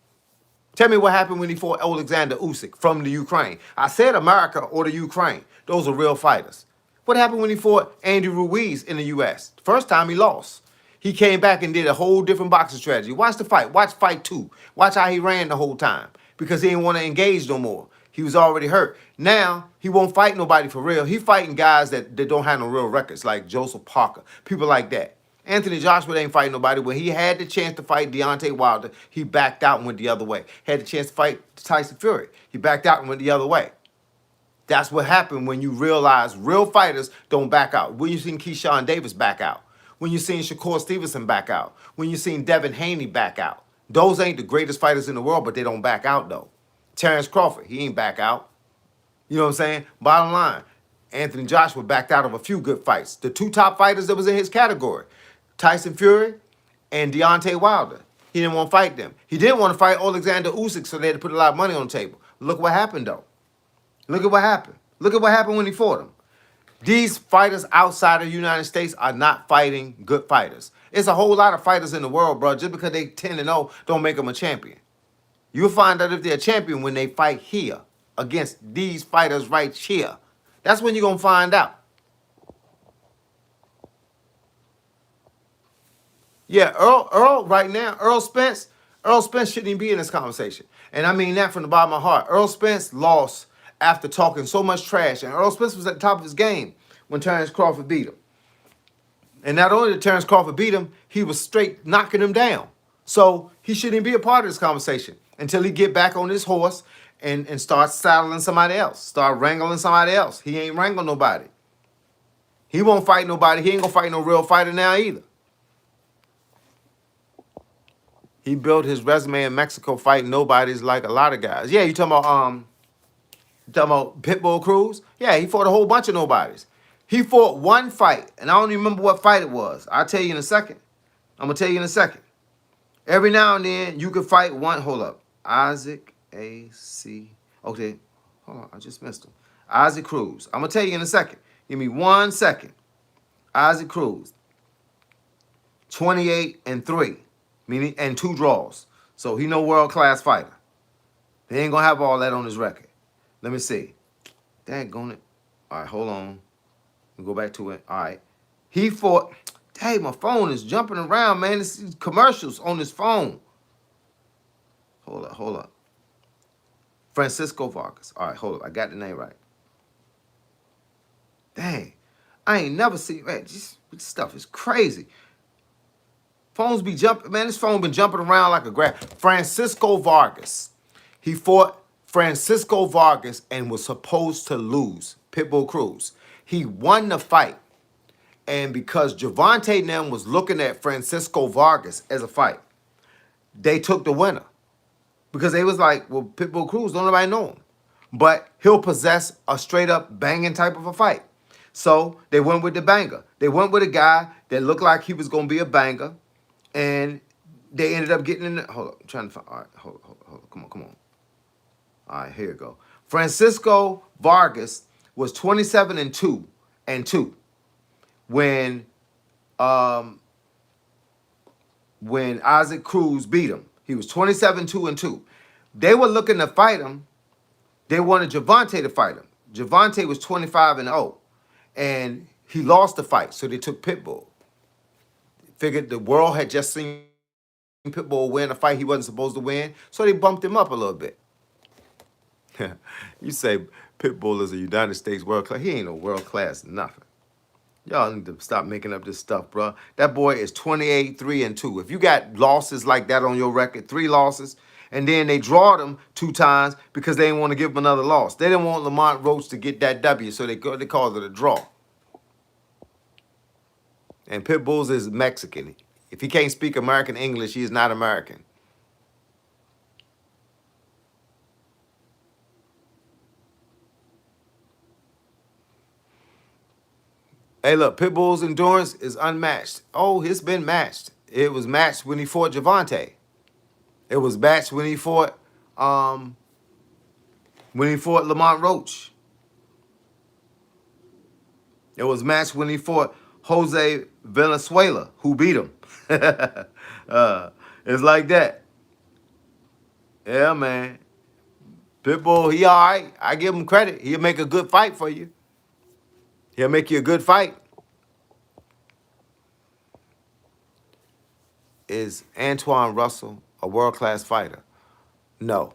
Tell me what happened when he fought Alexander Usyk from the Ukraine. I said America or the Ukraine. Those are real fighters. What happened when he fought Andy Ruiz in the U.S.? First time he lost. He came back and did a whole different boxing strategy. Watch the fight. Watch fight 2. Watch how he ran the whole time because he didn't want to engage no more. He was already hurt. Now, he won't fight nobody for real. He fighting guys that don't have no real records like Joseph Parker, people like that. Anthony Joshua ain't fighting nobody. When he had the chance to fight Deontay Wilder, he backed out and went the other way. Had the chance to fight Tyson Fury. He backed out and went the other way. That's what happened when you realize real fighters don't back out. When you seen Keyshawn Davis back out. When you seen Shakur Stevenson back out. When you seen Devin Haney back out. Those ain't the greatest fighters in the world, but they don't back out, though. Terrence Crawford, he ain't back out. You know what I'm saying? Bottom line, Anthony Joshua backed out of a few good fights. The two top fighters that was in his category, Tyson Fury and Deontay Wilder. He didn't want to fight them. He didn't want to fight Alexander Usyk, so they had to put a lot of money on the table. Look what happened, though. Look at what happened. Look at what happened when he fought him. These fighters outside of the United States are not fighting good fighters. It's a whole lot of fighters in the world, bro. Just because they 10-0 don't make them a champion. You'll find out if they're a champion when they fight here against these fighters right here. That's when you're going to find out. Yeah, Earl right now, Earl Spence shouldn't even be in this conversation. And I mean that from the bottom of my heart. Earl Spence lost after talking so much trash. And Earl Spence was at the top of his game when Terrence Crawford beat him. And not only did Terrence Crawford beat him, he was straight knocking him down. So he shouldn't be a part of this conversation until he get back on his horse and start saddling somebody else. Start wrangling somebody else. He ain't wrangling nobody. He won't fight nobody. He ain't going to fight no real fighter now either. He built his resume in Mexico fighting nobodies like a lot of guys. Yeah, you talking about Pitbull Cruz? Yeah, he fought a whole bunch of nobodies. He fought one fight, and I don't even remember what fight it was. I'll tell you in a second. I'm going to tell you in a second. Every now and then, you can fight one. Hold up. Isaac A.C. Okay. Hold on. I just missed him. Isaac Cruz. I'm going to tell you in a second. Give me 1 second. Isaac Cruz. 28-3. Meaning, and 2 draws. So he no world-class fighter. He ain't going to have all that on his record. Let me see. Daggone it. All right, hold on. We'll go back to it. All right. He fought. Dang, my phone is jumping around, man. This is commercials on his phone. Hold up. Francisco Vargas. All right, hold up. I got the name right. Dang. I ain't never seen, man, this stuff is crazy. Phones be jumping, man, this phone been jumping around like a graph. Francisco Vargas. He fought Francisco Vargas and was supposed to lose. Pitbull Cruz. He won the fight. And because Gervonta and them was looking at Francisco Vargas as a fight, they took the winner. Because they was like, well, Pitbull Cruz, don't nobody know him. But he'll possess a straight-up banging type of a fight. So they went with the banger. They went with a guy that looked like he was going to be a banger. And they ended up getting in the... Hold up. I'm trying to find... All right. Hold up. Come on. All right. Here you go. Francisco Vargas was 27-2 when Isaac Cruz beat him. He was 27-2. They were looking to fight him. They wanted Gervonta to fight him. Gervonta was 25-0. And he lost the fight. So they took Pitbull. Figured the world had just seen Pitbull win a fight he wasn't supposed to win, so they bumped him up a little bit. You say Pitbull is a United States world class. He ain't no world class nothing. Y'all need to stop making up this stuff, bro. That boy is 28, 3-2. If you got losses like that on your record, 3 losses, and then they drawed him 2 times because they didn't want to give him another loss. They didn't want Lamont Roach to get that W, so they called it a draw. And Pitbull's is Mexican. If he can't speak American English, he is not American. Hey, look, Pitbull's endurance is unmatched. Oh, it's been matched. It was matched when he fought Gervonta. It was matched when he fought Lamont Roach. It was matched when he fought Jose Venezuela, who beat him. It's like that. Yeah, man. Pitbull, he all right. I give him credit. He'll make a good fight for you. He'll make you a good fight. Is Antoine Russell a world-class fighter? No.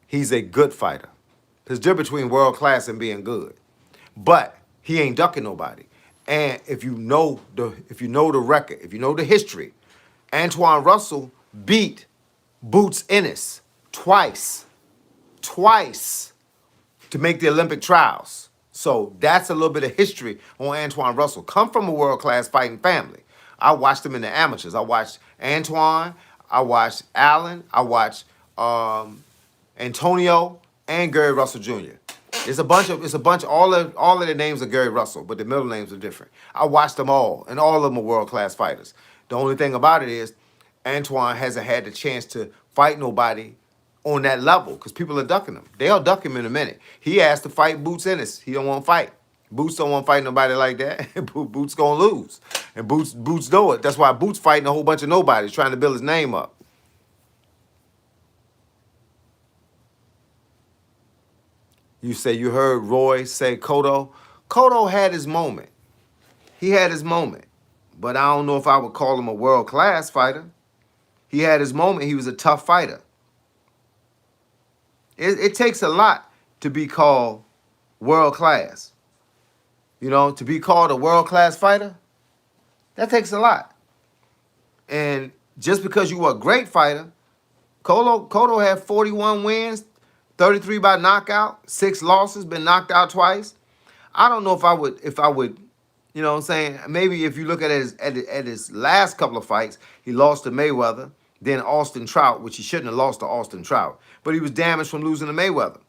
He's a good fighter. There's a difference between world-class and being good. But he ain't ducking nobody. And if you know the record, if you know the history, Antoine Russell beat Boots Ennis twice to make the Olympic trials. So that's a little bit of history on Antoine Russell. Come from a world-class fighting family. I watched them in the amateurs. I watched Antoine, I watched Allen, I watched Antonio, and Gary Russell Jr. It's a bunch of all of the names are Gary Russell, but the middle names are different. I watched them all, and all of them are world-class fighters. The only thing about it is Antoine hasn't had the chance to fight nobody on that level because people are ducking him. They'll duck him in a minute. He asked to fight Boots Ennis. He don't want to fight. Boots don't want to fight nobody like that. Boots gonna lose. And Boots know it. That's why Boots fighting a whole bunch of nobodies, trying to build his name up. You say you heard Roy say Cotto. Cotto had his moment. He had his moment. But I don't know if I would call him a world-class fighter. He had his moment. He was a tough fighter. It takes a lot to be called world-class. You know, to be called a world-class fighter, that takes a lot. And just because you were a great fighter, Cotto had 41 wins, 33 by knockout, 6 losses, been knocked out twice. I don't know if I would, you know what I'm saying? Maybe if you look at his last couple of fights, he lost to Mayweather, then Austin Trout, which he shouldn't have lost to Austin Trout. But he was damaged from losing to Mayweather.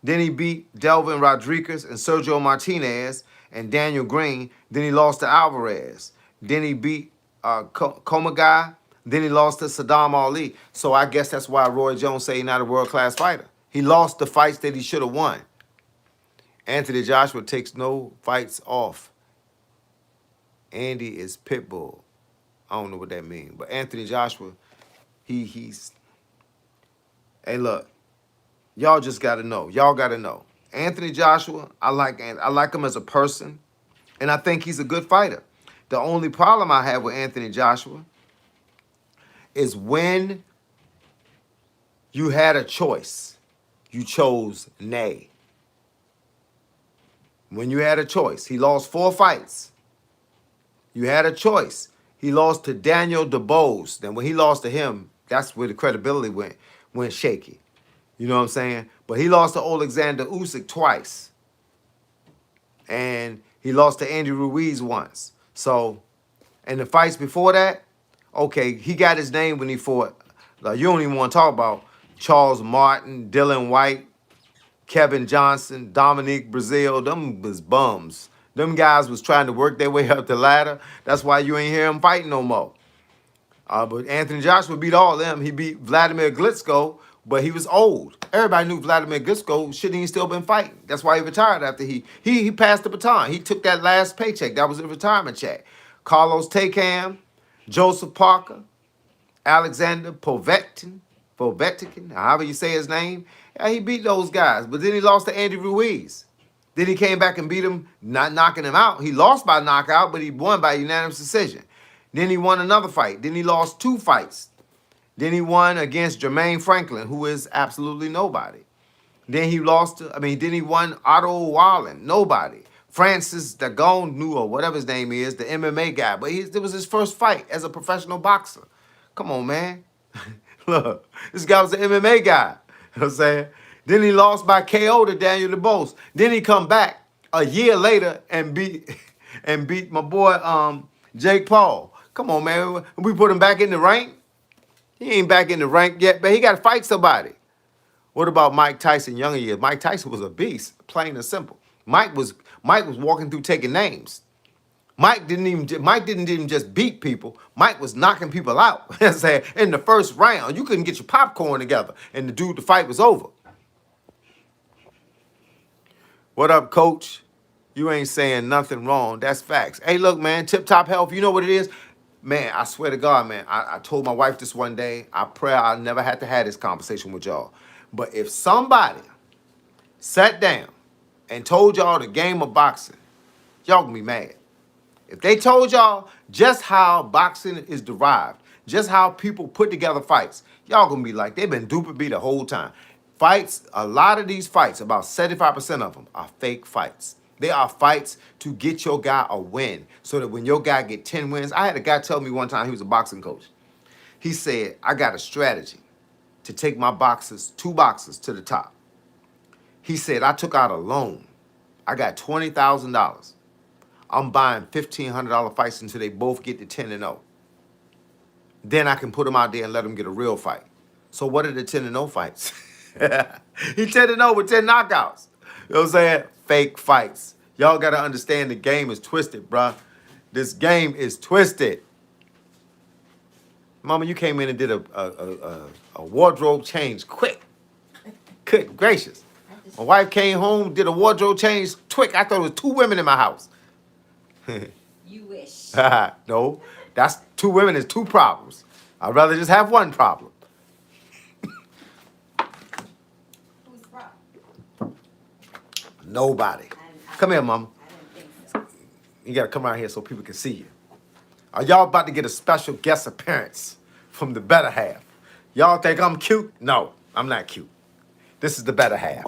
Then he beat Delvin Rodriguez and Sergio Martinez and Daniel Green. Then he lost to Alvarez. Then he beat Komagai. Then he lost to Saddam Ali. So I guess that's why Roy Jones say he's not a world-class fighter. He lost the fights that he should have won. Anthony Joshua takes no fights off. Andy is Pitbull. I don't know what that means. But Anthony Joshua, he's... Hey, look. Y'all just got to know. Y'all got to know. Anthony Joshua, I like him as a person. And I think he's a good fighter. The only problem I have with Anthony Joshua is when you had a choice, you chose nay. When you had a choice, he lost 4 fights. You had a choice. He lost to Daniel DeBose. Then when he lost to him, that's where the credibility went shaky. You know what I'm saying? But he lost to Alexander Usyk twice. And he lost to Andy Ruiz once. So, and the fights before that, okay, he got his name when he fought. Like, you don't even want to talk about Charles Martin, Dylan White, Kevin Johnson, Dominique Brazil. Them was bums. Them guys was trying to work their way up the ladder. That's why you ain't hear him fighting no more. But Anthony Joshua beat all of them. He beat Vladimir Klitschko, but he was old. Everybody knew Vladimir Klitschko shouldn't he still been fighting. That's why he retired after he passed the baton. He took that last paycheck. That was a retirement check. Carlos Takam, Joseph Parker, Alexander Povetkin, however you say his name. Yeah, he beat those guys. But then he lost to Andy Ruiz. Then he came back and beat him, not knocking him out. He lost by knockout, but he won by unanimous decision. Then he won another fight. Then he lost 2 fights. Then he won against Jermaine Franklin, who is absolutely nobody. Then he then he won Otto Wallen, nobody. Francis Ngannou, or whatever his name is, the MMA guy. But it was his first fight as a professional boxer. Come on, man. Look, this guy was an MMA guy. You know what I'm saying? Then he lost by KO to Daniel DeBose. Then he come back a year later and beat my boy Jake Paul. Come on, man. We put him back in the rank. He ain't back in the rank yet, but he got to fight somebody. What about Mike Tyson younger years? Mike Tyson was a beast, plain and simple. Mike was walking through taking names. Mike didn't even just beat people. Mike was knocking people out. In the first round, you couldn't get your popcorn together, and the fight was over. What up, coach? You ain't saying nothing wrong. That's facts. Hey, look, man, Tip Top Health, you know what it is? Man, I swear to God, man, I told my wife this one day. I pray I never had to have this conversation with y'all. But if somebody sat down and told y'all the game of boxing, y'all gonna be mad. If they told y'all just how boxing is derived, just how people put together fights, y'all gonna be like, they've been duping me the whole time. Fights, a lot of these fights, about 75% of them are fake fights. They are fights to get your guy a win, so that when your guy get 10 wins, I had a guy tell me one time, he was a boxing coach. He said, I got a strategy to take my two boxers to the top. He said, I took out a loan. I got $20,000. I'm buying $1,500 fights until they both get to 10-0. Then I can put them out there and let them get a real fight. So what are the 10-0 fights? He 10-0 with 10 knockouts. You know what I'm saying? Fake fights. Y'all got to understand the game is twisted, bruh. This game is twisted. Mama, you came in and did a wardrobe change quick. Good gracious. My wife came home, did a wardrobe change quick. I thought it was 2 women in my house. You wish. No, that's 2 women is 2 problems. I'd rather just have 1 problem. Who's the problem? Nobody. Come here, Mama. I didn't think so. You got to come out here so people can see you. Are y'all about to get a special guest appearance from the better half? Y'all think I'm cute? No, I'm not cute. This is the better half.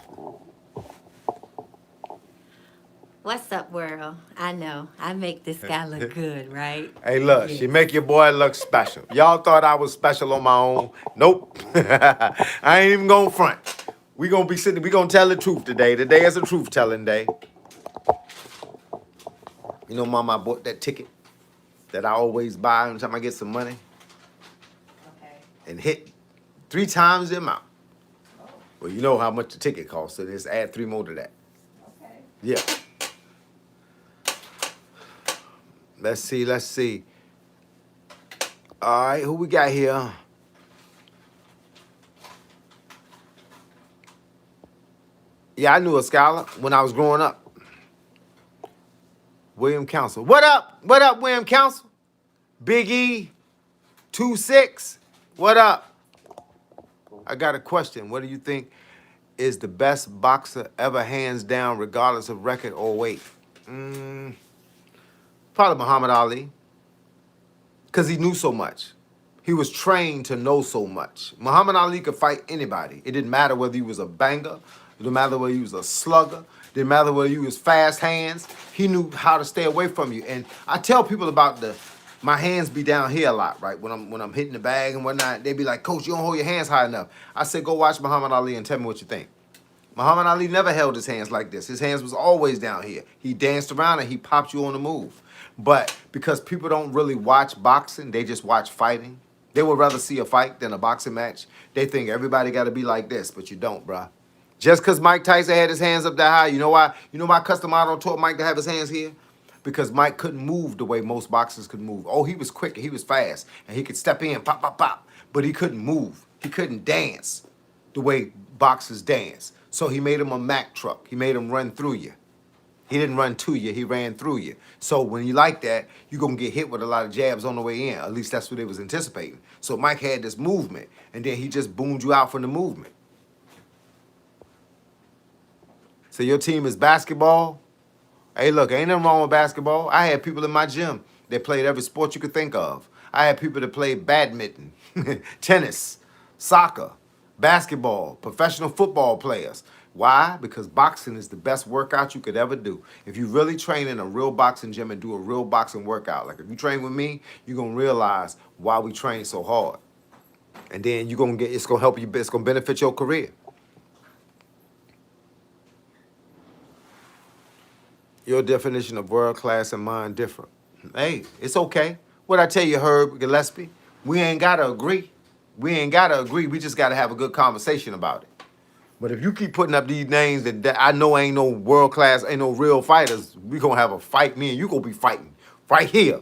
What's up, world? I know. I make this guy look good, right? Hey, look, Yes. she make your boy look special. Y'all thought I was special on my own. Nope. I ain't even gonna front. We gonna tell the truth today. Today is a truth-telling day. You know, Mama, I bought that ticket that I always buy anytime I get some money. Okay. And hit 3 times the amount. Oh, Well, you know how much the ticket costs, so just add 3 more to that. okay. Yeah. Let's see. All right, who we got here? Yeah, I knew a scholar when I was growing up. William Council. What up? What up, William Council? Big E, 2-6. What up? I got a question. What do you think is the best boxer ever, hands down, regardless of record or weight? Probably Muhammad Ali. Because he knew so much. He was trained to know so much. Muhammad Ali could fight anybody. It didn't matter whether he was a banger. It didn't matter whether he was a slugger. It didn't matter whether he was fast hands. He knew how to stay away from you. And I tell people about my hands be down here a lot, right? When I'm hitting the bag and whatnot, they be like, Coach, you don't hold your hands high enough. I said, go watch Muhammad Ali and tell me what you think. Muhammad Ali never held his hands like this. His hands was always down here. He danced around and he popped you on the move. But because people don't really watch boxing, they just watch fighting. They would rather see a fight than a boxing match. They think everybody got to be like this, but you don't, bruh. Just because Mike Tyson had his hands up that high, you know why? You know why Custom Auto taught Mike to have his hands here? Because Mike couldn't move the way most boxers could move. Oh, he was quick and he was fast, and he could step in, pop, pop, pop, but he couldn't move. He couldn't dance the way boxers dance. So he made him a Mack truck. He made him run through you. He didn't run to you, he ran through you. So when you like that, you're going to get hit with a lot of jabs on the way in. At least that's what they was anticipating. So Mike had this movement, and then he just boomed you out from the movement. So your team is basketball? Hey, look, ain't nothing wrong with basketball. I had people in my gym They played every sport you could think of. I had people that played badminton, tennis, soccer, basketball, professional football players. Why? Because boxing is the best workout you could ever do. If you really train in a real boxing gym and do a real boxing workout, like if you train with me, you're gonna realize why we train so hard. And then you're gonna get it's gonna help you, it's gonna benefit your career. Your definition of world class and mine different. Hey, it's okay. What I tell you, Herb Gillespie, we ain't gotta agree. We ain't gotta agree. We just gotta have a good conversation about it. But if you keep putting up these names that I know ain't no world class, ain't no real fighters, we gonna have a fight. Me and you gonna be fighting right here.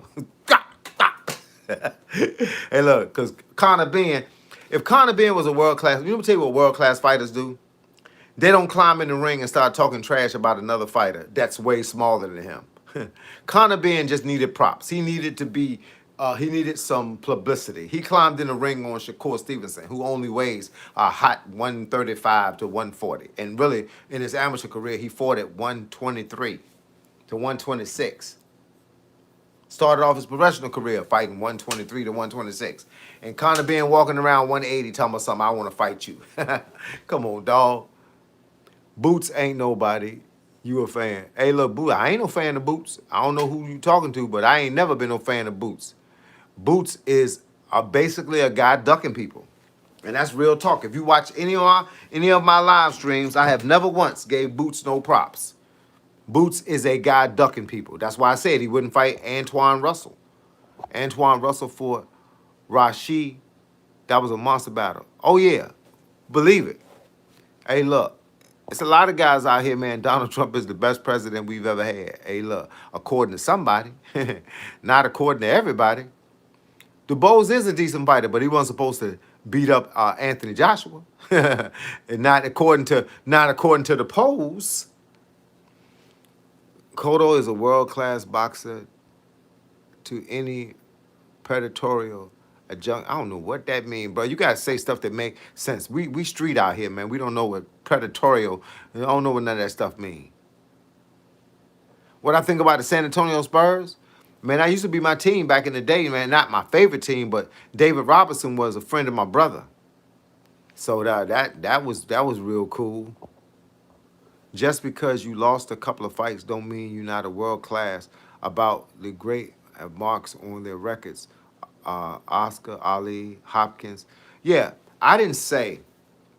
Hey, look, cause Conor Ben, if Conor Ben was a world class, you know, tell you what world class fighters do. They don't climb in the ring and start talking trash about another fighter that's way smaller than him. Conor Ben just needed props. He needed to be, he needed some publicity. He climbed in the ring on Shakur Stevenson, who only weighs a hot 135 to 140. And really, in his amateur career, he fought at 123 to 126. Started off his professional career fighting 123 to 126. And Conor Ben walking around 180 talking about something, I want to fight you. Come on, dog. Boots ain't nobody. You a fan. Hey, look, Boots, I ain't no fan of Boots. I don't know who you talking to, but I ain't never been no fan of Boots. Boots is basically a guy ducking people. And that's real talk. If you watch any of my live streams, I have never once gave Boots no props. Boots is a guy ducking people. That's why I said he wouldn't fight Antoine Russell. Antoine Russell fought Rashid. That was a monster battle. Oh, yeah. Believe it. Hey, look. It's a lot of guys out here, man. Donald Trump is the best president we've ever had. Hey, look, according to somebody, not according to everybody. DuBose is a decent fighter, but he wasn't supposed to beat up Anthony Joshua, and not according to the polls. Cotto is a world-class boxer to any predatorial adjunct. I don't know what that means, bro. You gotta say stuff that make sense. We street out here, man. We don't know what predatorial. I don't know what none of that stuff mean. What I think about the San Antonio Spurs, man, I used to be my team back in the day, man. Not my favorite team, but David Robinson was a friend of my brother. So that was real cool. Just because you lost a couple of fights don't mean you're not a world class. About the great marks on their records, Oscar, Ali, Hopkins. Yeah, I didn't say,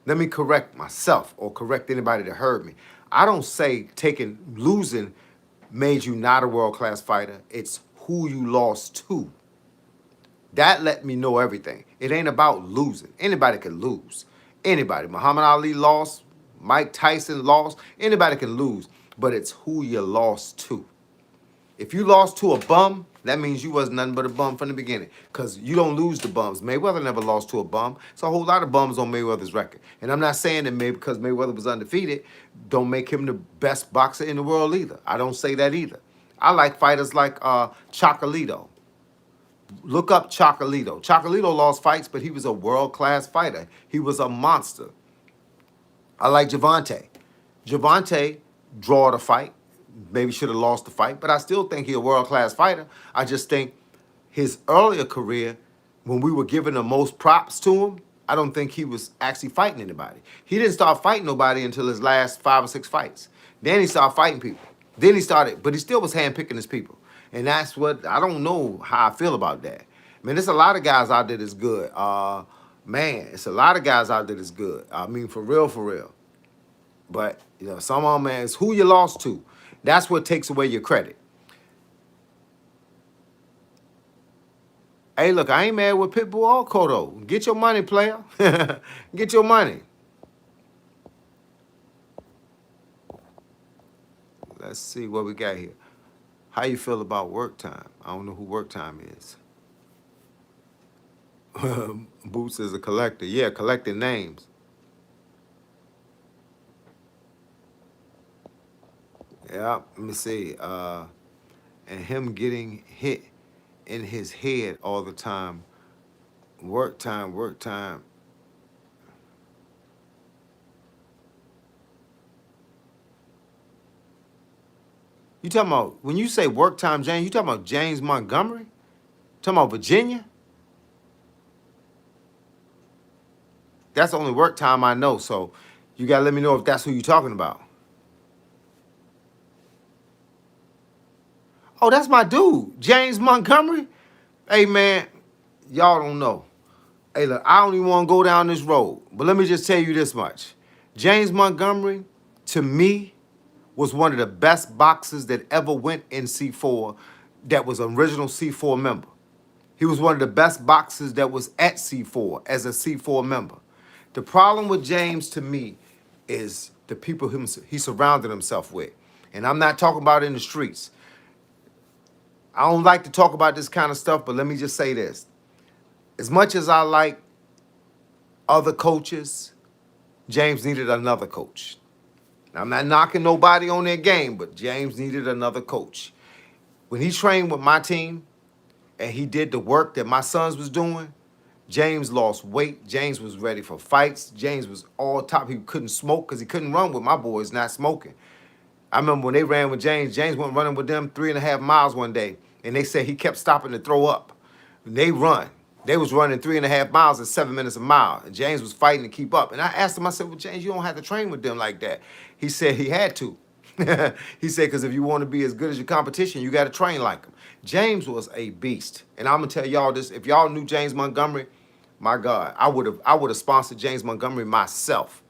let me correct myself or correct anybody that heard me. I don't say losing made you not a world-class fighter. It's who you lost to. That let me know everything. It ain't about losing. Anybody can lose. Anybody. Muhammad Ali lost. Mike Tyson lost. Anybody can lose. But it's who you lost to. If you lost to a bum, that means you was nothing but a bum from the beginning. Because you don't lose to bums. Mayweather never lost to a bum. It's a whole lot of bums on Mayweather's record. And I'm not saying that maybe because Mayweather was undefeated, don't make him the best boxer in the world either. I don't say that either. I like fighters like Chocolito. Look up Chocolito. Chocolito lost fights, but he was a world-class fighter. He was a monster. I like Gervonta. Gervonta drawed a fight. Maybe should have lost the fight, but I still think he's a world-class fighter. I just think his earlier career, when we were giving the most props to him, I don't think he was actually fighting anybody. He didn't start fighting nobody until his last 5 or 6 fights. Then he started fighting people. Then he started, but he still was handpicking his people. And that's what, I don't know how I feel about that. Man, there's a lot of guys out there that's good. Man, it's a lot of guys out there that's good. I mean, for real, for real. But, you know, some of them, man, it's who you lost to. That's what takes away your credit. Hey, look, I ain't mad with Pitbull or Cotto. Get your money, player. Get your money. Let's see what we got here. How you feel about work time? I don't know who work time is. Boots is a collector. Yeah, collecting names. Yeah, let me see. And him getting hit in his head all the time. Work time, work time. You talking about, when you say work time James, you talking about James Montgomery? Talking about Virginia? That's the only work time I know, so you gotta let me know if that's who you're talking about. Oh, that's my dude, James Montgomery. Hey man, y'all don't know. Hey look, I don't even want to go down this road, but let me just tell you this much. James Montgomery, to me, was one of the best boxers that ever went in C4 that was an original C4 member. He was one of the best boxers that was at C4 as a C4 member. The problem with James to me is the people he surrounded himself with. And I'm not talking about in the streets. I don't like to talk about this kind of stuff, but let me just say this. As much as I like other coaches, James needed another coach. I'm not knocking nobody on their game, but James needed another coach. When he trained with my team and he did the work that my sons was doing, James lost weight. James was ready for fights. James was all top. He couldn't smoke because he couldn't run with my boys not smoking. I remember when they ran with James, James went running with them 3.5 miles one day, and they said he kept stopping to throw up. When they run. They was running 3.5 miles at 7 minutes a mile, and James was fighting to keep up. And I asked him, I said, well, James, you don't have to train with them like that. He said he had to. He said, because if you want to be as good as your competition, you got to train like him. James was a beast. And I'm going to tell y'all this. If y'all knew James Montgomery, my God, I would have sponsored James Montgomery myself.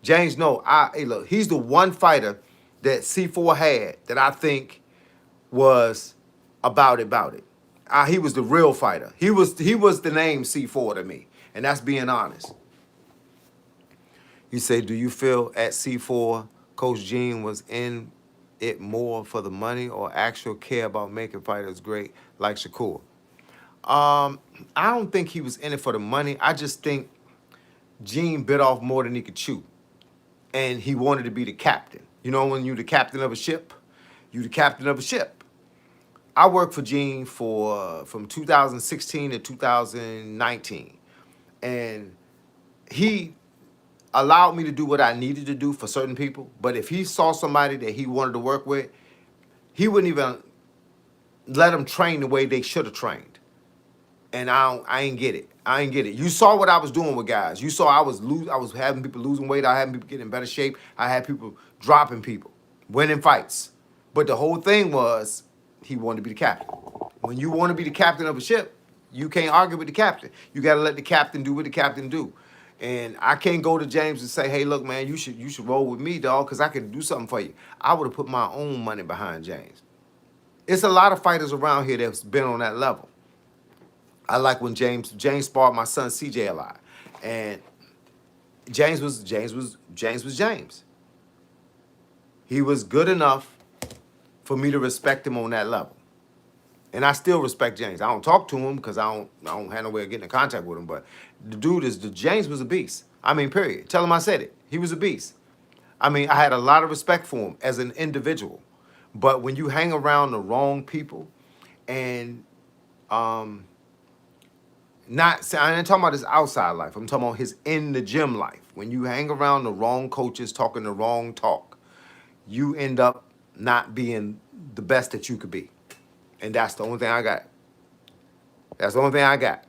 James, no, hey, look, he's the one fighter that C4 had that I think was about it. He was the real fighter. He was the name C4 to me, and that's being honest. You say, do you feel at C4 Coach Gene was in it more for the money or actual care about making fighters great like Shakur? I don't think he was in it for the money. I just think Gene bit off more than he could chew, and he wanted to be the captain. You know, when you're the captain of a ship, you're the captain of a ship. I worked for Gene from 2016 to 2019, and he allowed me to do what I needed to do for certain people. But if he saw somebody that he wanted to work with, he wouldn't even let them train the way they should have trained. And I ain't get it. I ain't get it. You saw what I was doing with guys. You saw I was having people losing weight. I had people getting in better shape. I had people dropping people, winning fights. But the whole thing was he wanted to be the captain. When you want to be the captain of a ship, you can't argue with the captain. You got to let the captain do what the captain do. And I can't go to James and say, hey, look, man, you should roll with me, dog, because I can do something for you. I would have put my own money behind James. It's a lot of fighters around here that's been on that level. I like when James sparred my son CJ a lot. And James was James. He was good enough for me to respect him on that level. And I still respect James. I don't talk to him because I don't have no way of getting in contact with him. But James was a beast. I mean, period. Tell him I said it. He was a beast. I mean, I had a lot of respect for him as an individual. But when you hang around the wrong people and I ain't talking about his outside life. I'm talking about his in the gym life. When you hang around the wrong coaches talking the wrong talk, you end up not being the best that you could be. And that's the only thing I got. That's the only thing I got.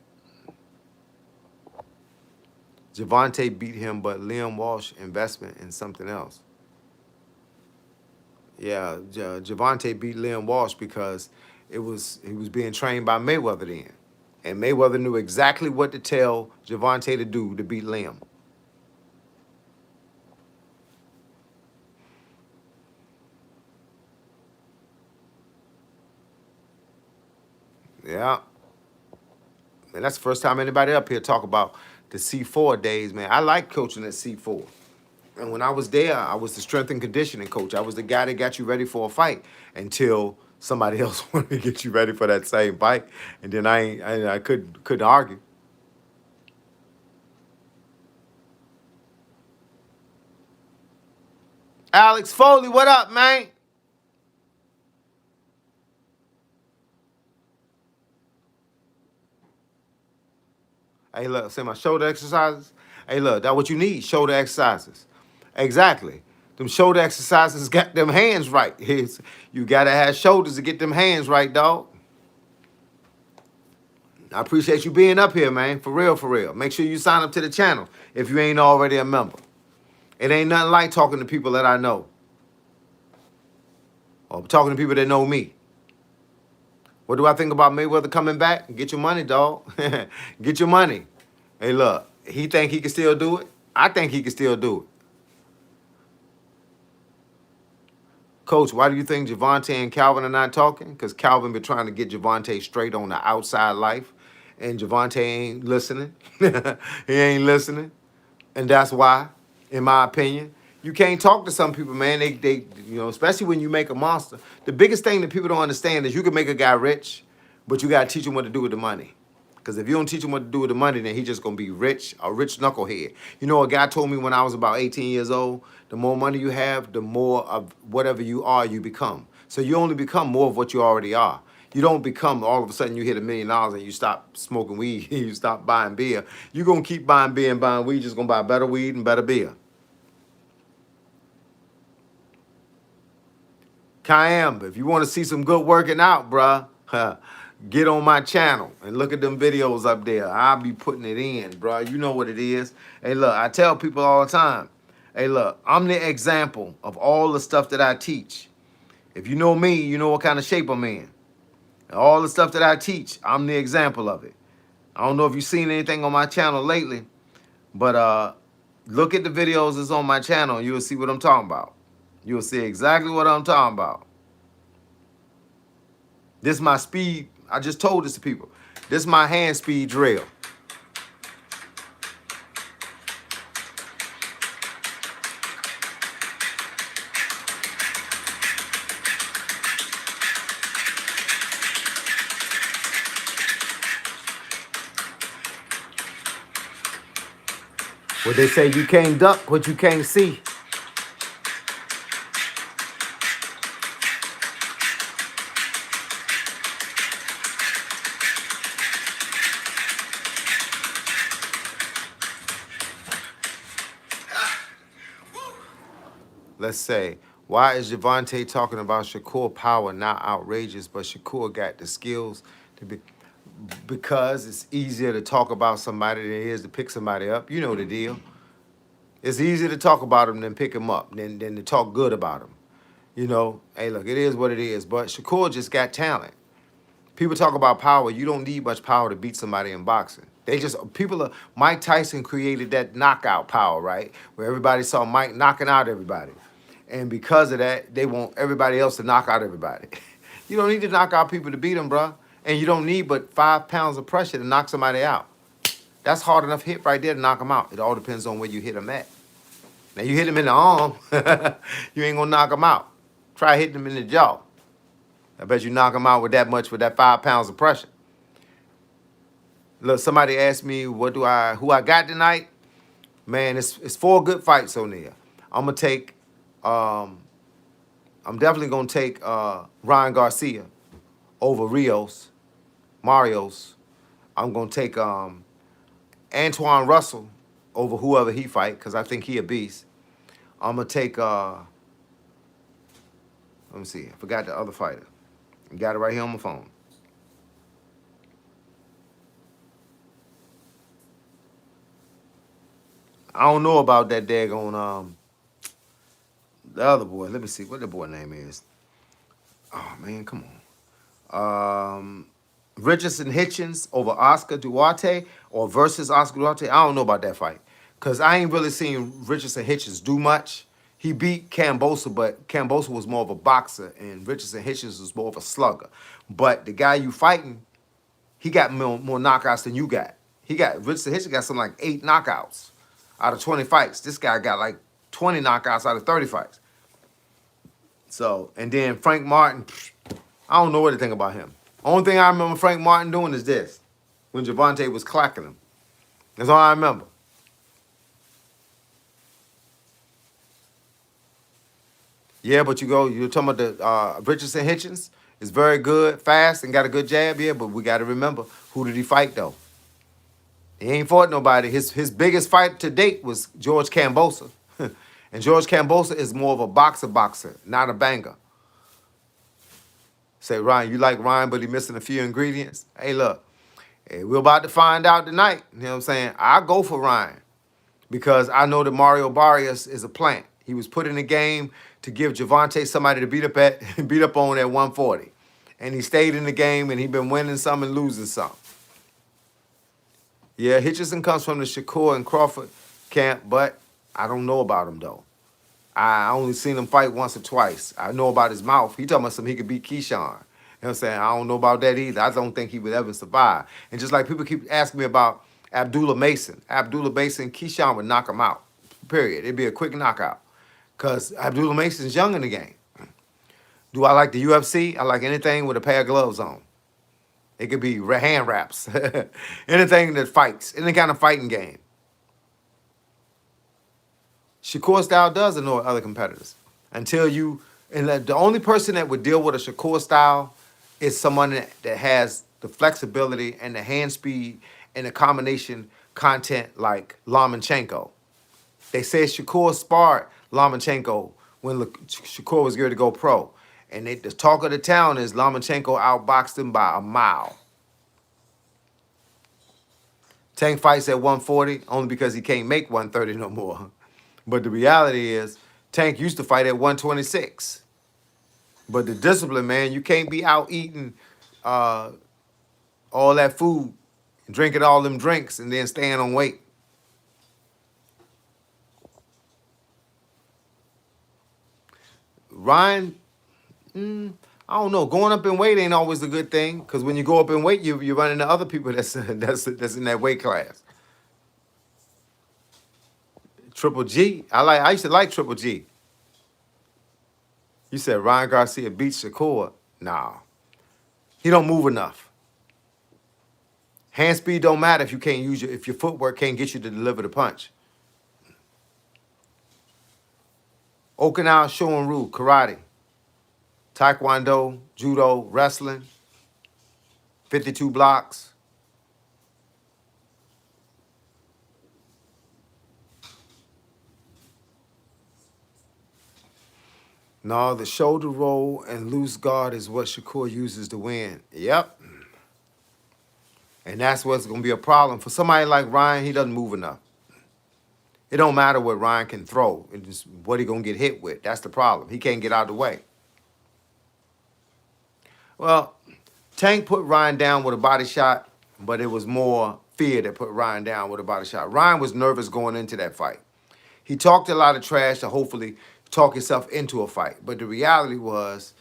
Gervonta beat him, but Liam Walsh investment in something else. Yeah, Gervonta beat Liam Walsh because he was being trained by Mayweather then. And Mayweather knew exactly what to tell Gervonta to do to beat Liam. Yeah. And that's the first time anybody up here talk about the C4 days, man. I like coaching at C4. And when I was there, I was the strength and conditioning coach. I was the guy that got you ready for a fight until somebody else wanted to get you ready for that same fight. And then I couldn't argue. Alex Foley, what up, man? Hey, look, say my shoulder exercises. Hey, look, that's what you need, shoulder exercises. Exactly. Them shoulder exercises got them hands right. You gotta have shoulders to get them hands right, dog. I appreciate you being up here, man. For real, for real. Make sure you sign up to the channel if you ain't already a member. It ain't nothing like talking to people that I know. Or talking to people that know me. What do I think about Mayweather coming back? Get your money, dog. Get your money. Hey, look. He think he can still do it? I think he can still do it. Coach, why do you think Gervonta and Calvin are not talking? Because Calvin been trying to get Gervonta straight on the outside life. And Gervonta ain't listening. He ain't listening. And that's why, in my opinion, you can't talk to some people, man. They especially when you make a monster. The biggest thing that people don't understand is you can make a guy rich, but you got to teach him what to do with the money. Because if you don't teach him what to do with the money, then he's just going to be rich, a rich knucklehead. You know, a guy told me when I was about 18 years old, the more money you have, the more of whatever you are, you become. So you only become more of what you already are. You don't become, all of a sudden you hit $1 million and you stop smoking weed, you stop buying beer. You're going to keep buying beer and buying weed, just going to buy better weed and better beer. Kayam, if you want to see some good working out, bruh, get on my channel and look at them videos up there. I'll be putting it in, bruh. You know what it is. Hey, look, I tell people all the time, hey, look, I'm the example of all the stuff that I teach. If you know me, you know what kind of shape I'm in. And all the stuff that I teach, I'm the example of it. I don't know if you've seen anything on my channel lately, but look at the videos that's on my channel and you'll see what I'm talking about. You'll see exactly what I'm talking about. This is my speed. I just told this to people. This is my hand speed drill. What they say, you can't duck what you can't see. Let's say, why is Gervonta talking about Shakur power not outrageous, but Shakur got the skills to be? Because it's easier to talk about somebody than it is to pick somebody up. You know the deal. It's easier to talk about them than pick them up, than to talk good about them. You know, hey, look, it is what it is. But Shakur just got talent. People talk about power. You don't need much power to beat somebody in boxing. Mike Tyson created that knockout power, right? Where everybody saw Mike knocking out everybody. And because of that, they want everybody else to knock out everybody. You don't need to knock out people to beat them, bro. And you don't need but 5 pounds of pressure to knock somebody out. That's hard enough hit right there to knock them out. It all depends on where you hit them at. Now, you hit them in the arm, you ain't going to knock them out. Try hitting them in the jaw. I bet you knock them out with that 5 pounds of pressure. Look, somebody asked me, who I got tonight? Man, it's 4 good fights on there. I'm definitely going to take Ryan Garcia over Marios. I'm going to take Antoine Russell over whoever he fight, because I think he a beast. I'm going to take, let me see, I forgot the other fighter. I got it right here on my phone. I don't know about that daggone, the other boy. Let me see what the boy name is. Oh, man, come on. Richardson Hitchens over Oscar Duarte or versus Oscar Duarte. I don't know about that fight because I ain't really seen Richardson Hitchens do much. He beat Kambosa, but Kambosa was more of a boxer and Richardson Hitchens was more of a slugger. But the guy you fighting, he got more knockouts than you got. Richardson Hitchens got something like 8 knockouts out of 20 fights. This guy got like 20 knockouts out of 30 fights. So, and then Frank Martin, I don't know anything about him. Only thing I remember Frank Martin doing is this, when Gervonta was clacking him. That's all I remember. Yeah, but you're talking about the Richardson Hitchens is very good, fast, and got a good jab. Yeah, but we got to remember, who did he fight, though? He ain't fought nobody. His biggest fight to date was George Kambosa. And George Kambosos is more of a boxer, not a banger. Say, Ryan, you like Ryan, but he missing a few ingredients? Hey, look, we're about to find out tonight. You know what I'm saying? I go for Ryan because I know that Mario Barrios is a plant. He was put in the game to give Gervonta somebody to beat up on at 140. And he stayed in the game, and he been winning some and losing some. Yeah, Hitchison comes from the Shakur and Crawford camp, but I don't know about him, though. I only seen him fight once or twice. I know about his mouth. He talking about something he could beat Keyshawn. You know what I'm saying? I don't know about that either. I don't think he would ever survive. And just like people keep asking me about Abdullah Mason. Abdullah Mason, Keyshawn would knock him out. Period. It'd be a quick knockout. Because Abdullah Mason's young in the game. Do I like the UFC? I like anything with a pair of gloves on. It could be hand wraps. Anything that fights. Any kind of fighting game. Shakur style does annoy other competitors. And the only person that would deal with a Shakur style is someone that has the flexibility and the hand speed and the combination content like Lomachenko. They say Shakur sparred Lomachenko when Shakur was geared to go pro. And the talk of the town is Lomachenko outboxed him by a mile. Tank fights at 140 only because he can't make 130 no more. But the reality is, Tank used to fight at 126. But the discipline, man, you can't be out eating all that food, drinking all them drinks, and then staying on weight. Ryan, I don't know. Going up in weight ain't always a good thing because when you go up in weight, you run into other people that's in that weight class. Triple G. I used to like Triple G. You said Ryan Garcia beats Shakur. Nah. He don't move enough. Hand speed don't matter if your footwork can't get you to deliver the punch. Okinawa Shorin-ryu, karate, taekwondo, judo, wrestling, 52 blocks. No, the shoulder roll and loose guard is what Shakur uses to win. Yep. And that's what's going to be a problem. For somebody like Ryan, he doesn't move enough. It don't matter what Ryan can throw. It's just what he going to get hit with. That's the problem. He can't get out of the way. Well, Tank put Ryan down with a body shot, but it was more fear that put Ryan down with a body shot. Ryan was nervous going into that fight. He talked a lot of trash to hopefully talk himself into a fight. But the reality was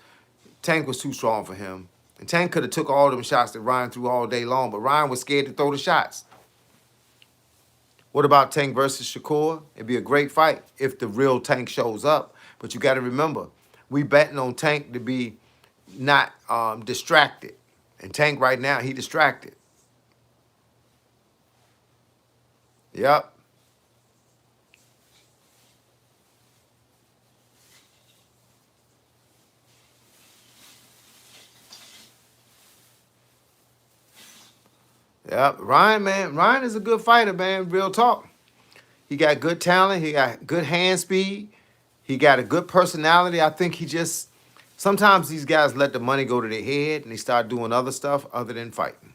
Tank was too strong for him. And Tank could have took all them shots that Ryan threw all day long, but Ryan was scared to throw the shots. What about Tank versus Shakur? It'd be a great fight if the real Tank shows up. But you got to remember, we betting on Tank to be not distracted. And Tank right now, he distracted. Yep. Yep. Ryan, man. Ryan is a good fighter, man. Real talk. He got good talent. He got good hand speed. He got a good personality. I think sometimes these guys let the money go to their head and they start doing other stuff other than fighting.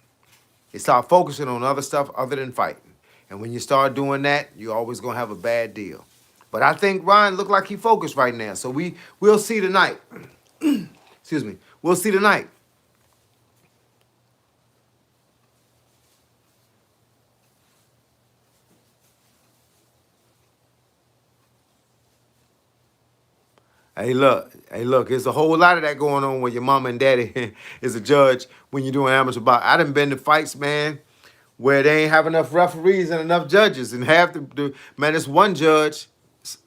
They start focusing on other stuff other than fighting. And when you start doing that, you're always going to have a bad deal. But I think Ryan looked like he focused right now. So we'll see tonight. Excuse me. We'll see tonight. Hey, look, there's a whole lot of that going on when your mama and daddy is a judge when you're doing amateur boxing. I done been to fights, man, where they ain't have enough referees and enough judges. And half man, this one judge,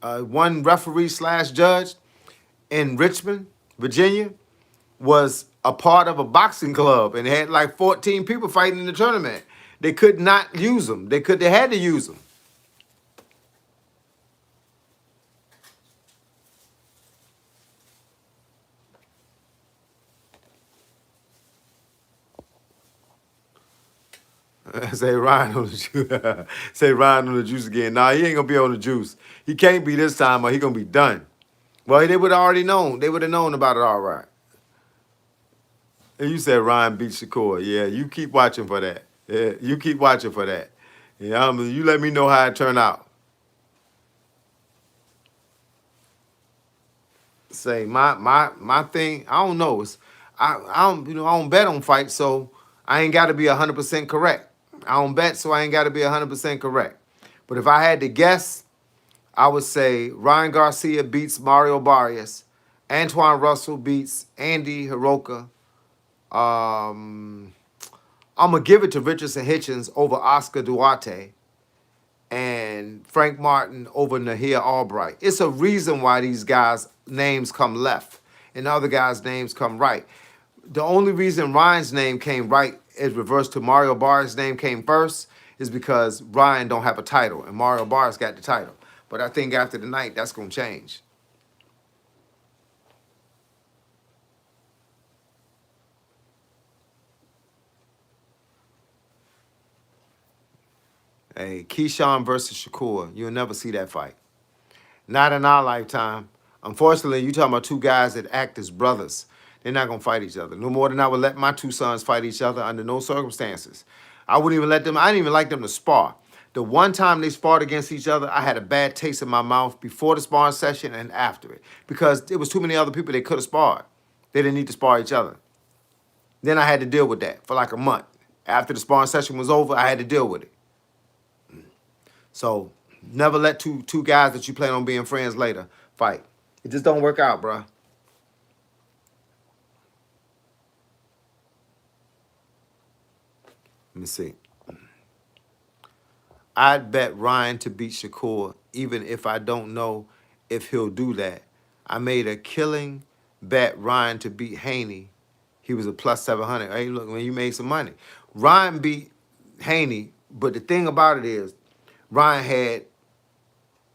one referee / judge in Richmond, Virginia, was a part of a boxing club and had like 14 people fighting in the tournament. They could not use them. They had to use them. Say Ryan on the juice. Say Ryan on the juice again. Nah, he ain't gonna be on the juice. He can't be this time, or he gonna be done. Well, they would have already known. They would have known about it all right. And you said Ryan beat Shakur. Yeah, you keep watching for that. Yeah, you keep watching for that. Yeah, you let me know how it turned out. Say my thing. I don't know. I don't bet on fights, so I ain't got to be 100% correct. I don't bet, so I ain't got to be 100% correct. But if I had to guess, I would say Ryan Garcia beats Mario Barrios, Antoine Russell beats Andy Hiroka. Um, I'm gonna give it to Richardson Hitchens over Oscar Duarte, and Frank Martin over Nahir Albright. It's a reason why these guys' names come left and the other guys' names come right. The only reason Ryan's name came right is reversed to Mario Barr's name came first is because Ryan don't have a title and Mario Barr's got the title. But I think after the night, that's going to change. Hey, Keyshawn versus Shakur. You'll never see that fight. Not in our lifetime. Unfortunately, you talking about two guys that act as brothers. They're not gonna fight each other. No more than I would let my two sons fight each other under no circumstances. I wouldn't even let them, I didn't even like them to spar. The one time they sparred against each other, I had a bad taste in my mouth before the sparring session and after it. Because there was too many other people they could have sparred. They didn't need to spar each other. Then I had to deal with that for like a month. After the sparring session was over, I had to deal with it. So never let two guys that you plan on being friends later fight. It just don't work out, bruh. Let me see. I'd bet Ryan to beat Shakur, even if I don't know if he'll do that. I made a killing bet Ryan to beat Haney. He was a plus 700. Hey, look, man, you made some money. Ryan beat Haney, but the thing about it is, Ryan had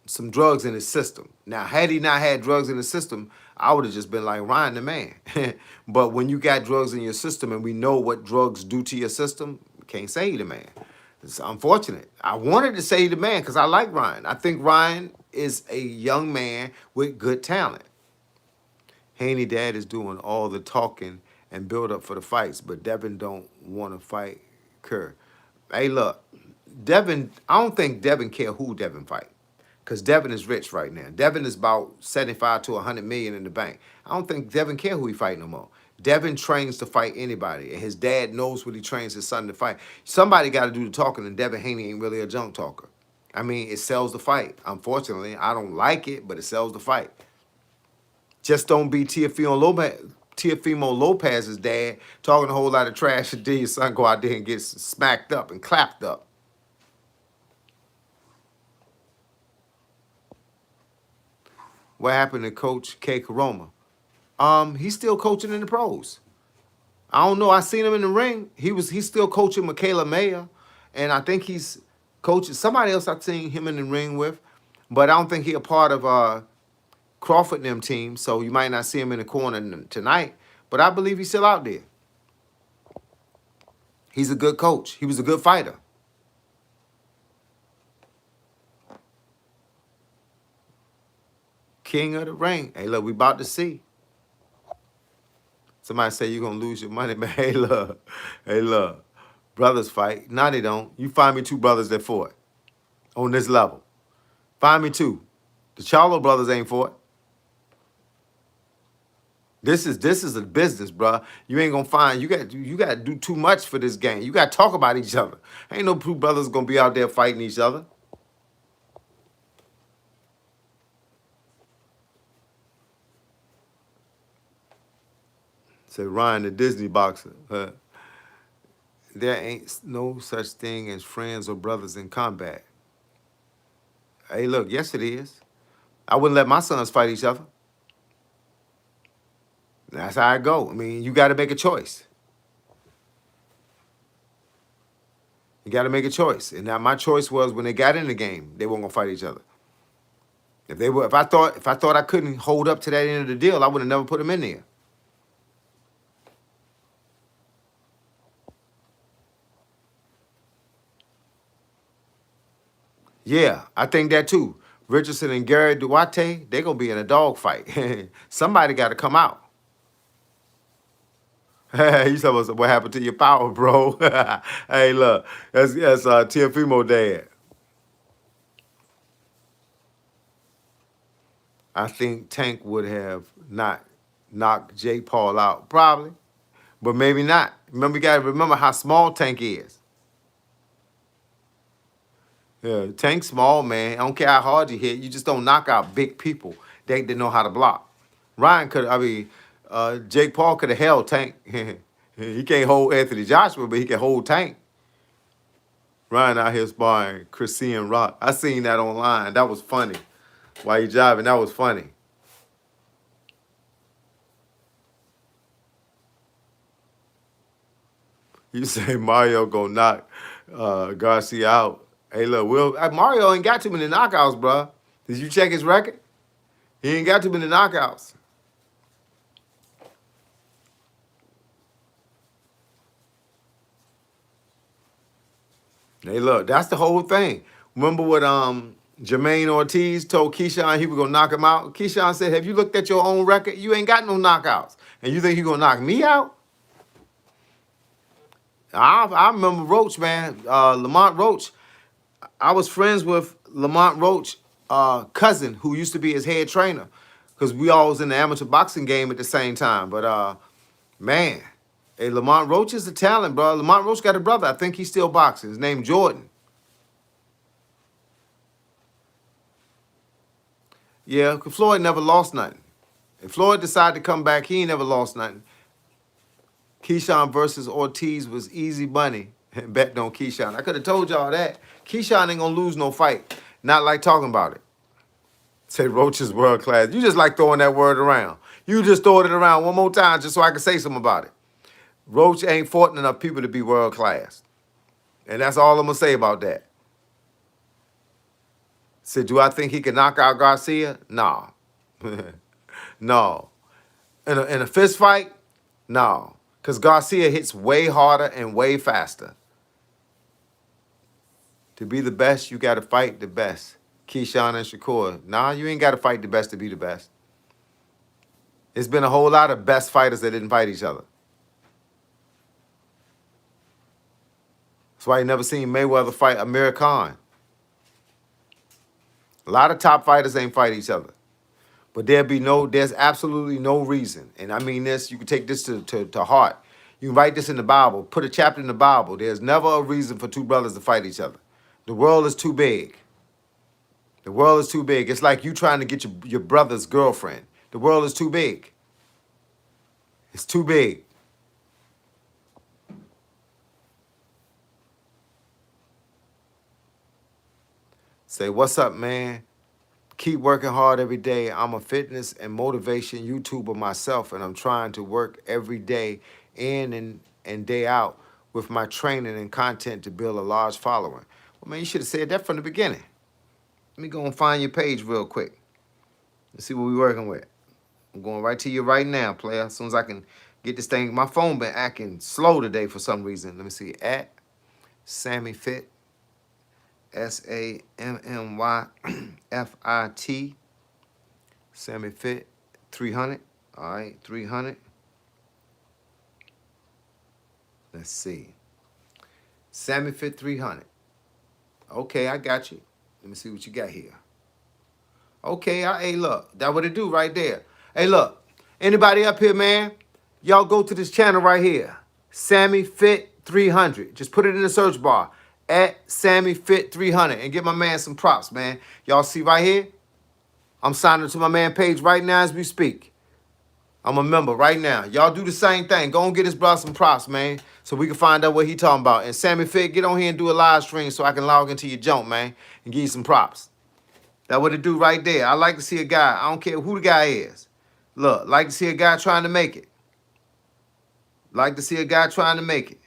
some drugs in his system. Now, had he not had drugs in his system, I would have just been like, Ryan the man. But when you got drugs in your system and we know what drugs do to your system, we can't say he the man. It's unfortunate. I wanted to say he the man because I like Ryan. I think Ryan is a young man with good talent. Haney dad is doing all the talking and build up for the fights, but Devin don't want to fight Kerr. Hey, look, Devin, I don't think Devin care who Devin fight. Because Devin is rich right now. Devin is about 75 to 100 million in the bank. I don't think Devin care who he fight no more. Devin trains to fight anybody, and his dad knows what he trains his son to fight. Somebody got to do the talking, and Devin Haney ain't really a junk talker. I mean, it sells the fight. Unfortunately, I don't like it, but it sells the fight. Just don't be Teofimo Lopez's dad talking a whole lot of trash and then your son go out there and get smacked up and clapped up. What happened to Coach K. Karoma? He's still coaching in the pros. I don't know. I seen him in the ring. He's still coaching Michaela Mayer, and I think he's coaching somebody else I've seen him in the ring with, but I don't think he a part of Crawford and them team, so you might not see him in the corner tonight. But I believe he's still out there. He's a good coach. He was a good fighter. King of the ring. Hey, look, we about to see. Somebody say you're going to lose your money, man. Hey, look. Hey, look. Brothers fight. No, they don't. You find me two brothers that fought on this level. Find me two. The Charlo brothers ain't fought. This is a business, bro. You ain't gonna find you got to do too much for this game. You got to talk about each other. Ain't no two brothers gonna be out there fighting each other. Said Ryan, the Disney boxer. There ain't no such thing as friends or brothers in combat. Hey, look, yes it is. I wouldn't let my sons fight each other. That's how I go. I mean, you got to make a choice. You got to make a choice. And now my choice was when they got in the game, they weren't gonna fight each other. If I thought I couldn't hold up to that end of the deal, I would have never put them in there. Yeah, I think that too. Richardson and Gary Duarte, they're gonna be in a dogfight. Somebody got to come out. You said what happened to your power, bro? Hey, look, that's Tiafimo dad. I think Tank would have not knocked Jake Paul out, probably, but maybe not. Remember, you got to remember how small Tank is. Yeah, Tank small, man. I don't care how hard you hit. You just don't knock out big people. They know how to block. Jake Paul could have held Tank. He can't hold Anthony Joshua, but he can hold Tank. Ryan out here sparring Christian Rock. I seen that online. That was funny. While you driving, that was funny. You say Mario gonna knock Garcia out. Hey, look, Mario ain't got too many knockouts, bro. Did you check his record? He ain't got too many knockouts. Hey, look, that's the whole thing. Remember what Jermaine Ortiz told Keyshawn he was gonna knock him out? Keyshawn said, "Have you looked at your own record? You ain't got no knockouts, and you think you gonna knock me out?" I remember Roach, man. Lamont Roach. I was friends with Lamont Roach, cousin, who used to be his head trainer, because we all was in the amateur boxing game at the same time. But man, hey, Lamont Roach is a talent, bro. Lamont Roach got a brother. I think he's still boxing. His name Jordan. Yeah, Floyd never lost nothing. If Floyd decided to come back, he ain't never lost nothing. Keyshawn versus Ortiz was easy money. Bet on Keyshawn. I could have told y'all that. Keyshawn ain't gonna lose no fight. Not like talking about it. Say Roach is world class. You just like throwing that word around. You just throwing it around one more time just so I can say something about it. Roach ain't fought enough people to be world class. And that's all I'm gonna say about that. Said, do I think he can knock out Garcia? No. No. In a fist fight? No. Because Garcia hits way harder and way faster. To be the best, you got to fight the best. Keyshawn and Shakur. Nah, you ain't got to fight the best to be the best. There's been a whole lot of best fighters that didn't fight each other. That's why you never seen Mayweather fight Amir Khan. A lot of top fighters ain't fight each other. But there's absolutely no reason. And I mean this, you can take this to heart. You can write this in the Bible, put a chapter in the Bible. There's never a reason for two brothers to fight each other. The world is too big. The world is too big. It's like you trying to get your brother's girlfriend. The world is too big. It's too big. Say, what's up, man? Keep working hard every day. I'm a fitness and motivation YouTuber myself, and I'm trying to work every day in and day out with my training and content to build a large following. Well, man, you should have said that from the beginning. Let me go and find your page real quick. Let's see what we're working with. I'm going right to you right now, player. As soon as I can get this thing. My phone been acting slow today for some reason. Let me see. At Sammy Fit. SammyFit. Sammy Fit 300. All right, 300. Let's see. Sammy Fit 300. Okay, I got you. Let me see what you got here. Okay, hey, look. That what it do right there. Hey, look. Anybody up here, man? Y'all go to this channel right here. Sammy Fit 300. Just put it in the search bar. At Sammy Fit 300 and give my man some props, man. Y'all see right here? I'm signing to my man page right now as we speak. I'm a member right now. Y'all do the same thing. Go and get his brother some props, man, so we can find out what he talking about. And Sammy Fit, get on here and do a live stream so I can log into your junk, man, and give you some props. That what it do right there. I like to see a guy. I don't care who the guy is. Look, like to see a guy trying to make it. Like to see a guy trying to make it.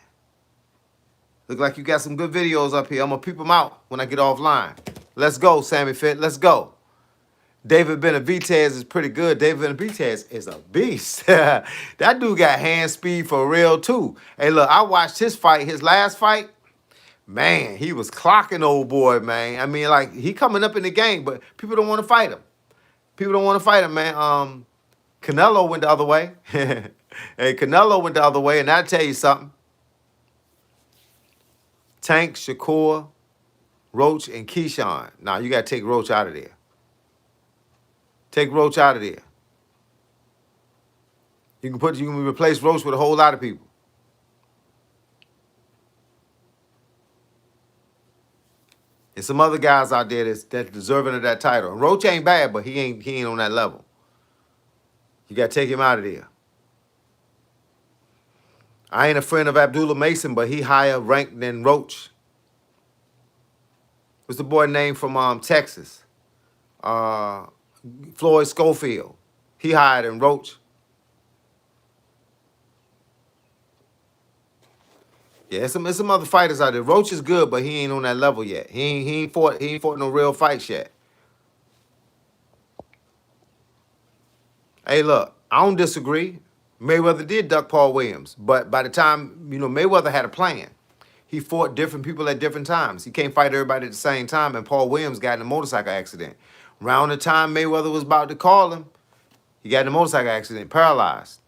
Look like you got some good videos up here. I'm going to peep them out when I get offline. Let's go, Sammy Fit. Let's go. David Benavidez is pretty good. David Benavidez is a beast. That dude got hand speed for real, too. Hey, look, I watched his fight, his last fight. Man, he was clocking old boy, man. I mean, like, he coming up in the game, but people don't want to fight him. People don't want to fight him, man. Canelo went the other way. Hey, Canelo went the other way, and I'll tell you something. Tank, Shakur, Roach, and Keyshawn. Now, you got to take Roach out of there. Take Roach out of there. You can replace Roach with a whole lot of people. There's some other guys out there that's deserving of that title. And Roach ain't bad, but he ain't on that level. You got to take him out of there. I ain't a friend of Abdullah Mason, but he higher ranked than Roach. What's the boy name from Texas? Floyd Schofield. He higher than Roach. Yeah, some other fighters out there. Roach is good, but he ain't on that level yet. He ain't fought no real fights yet. Hey, look, I don't disagree. Mayweather did duck Paul Williams, but by the time, Mayweather had a plan. He fought different people at different times. He can't fight everybody at the same time, and Paul Williams got in a motorcycle accident. Around the time Mayweather was about to call him, he got in a motorcycle accident, paralyzed.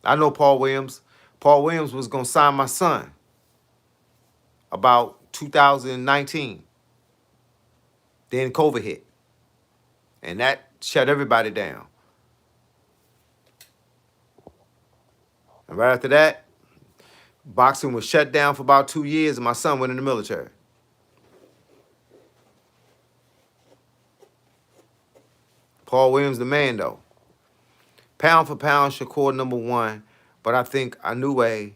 I know Paul Williams. Paul Williams was going to sign my son about 2019. Then COVID hit, and that shut everybody down. And right after that, boxing was shut down for about 2 years, and my son went in the military. Paul Williams, the man, though. Pound for pound, Shakur #1. But I think Inoue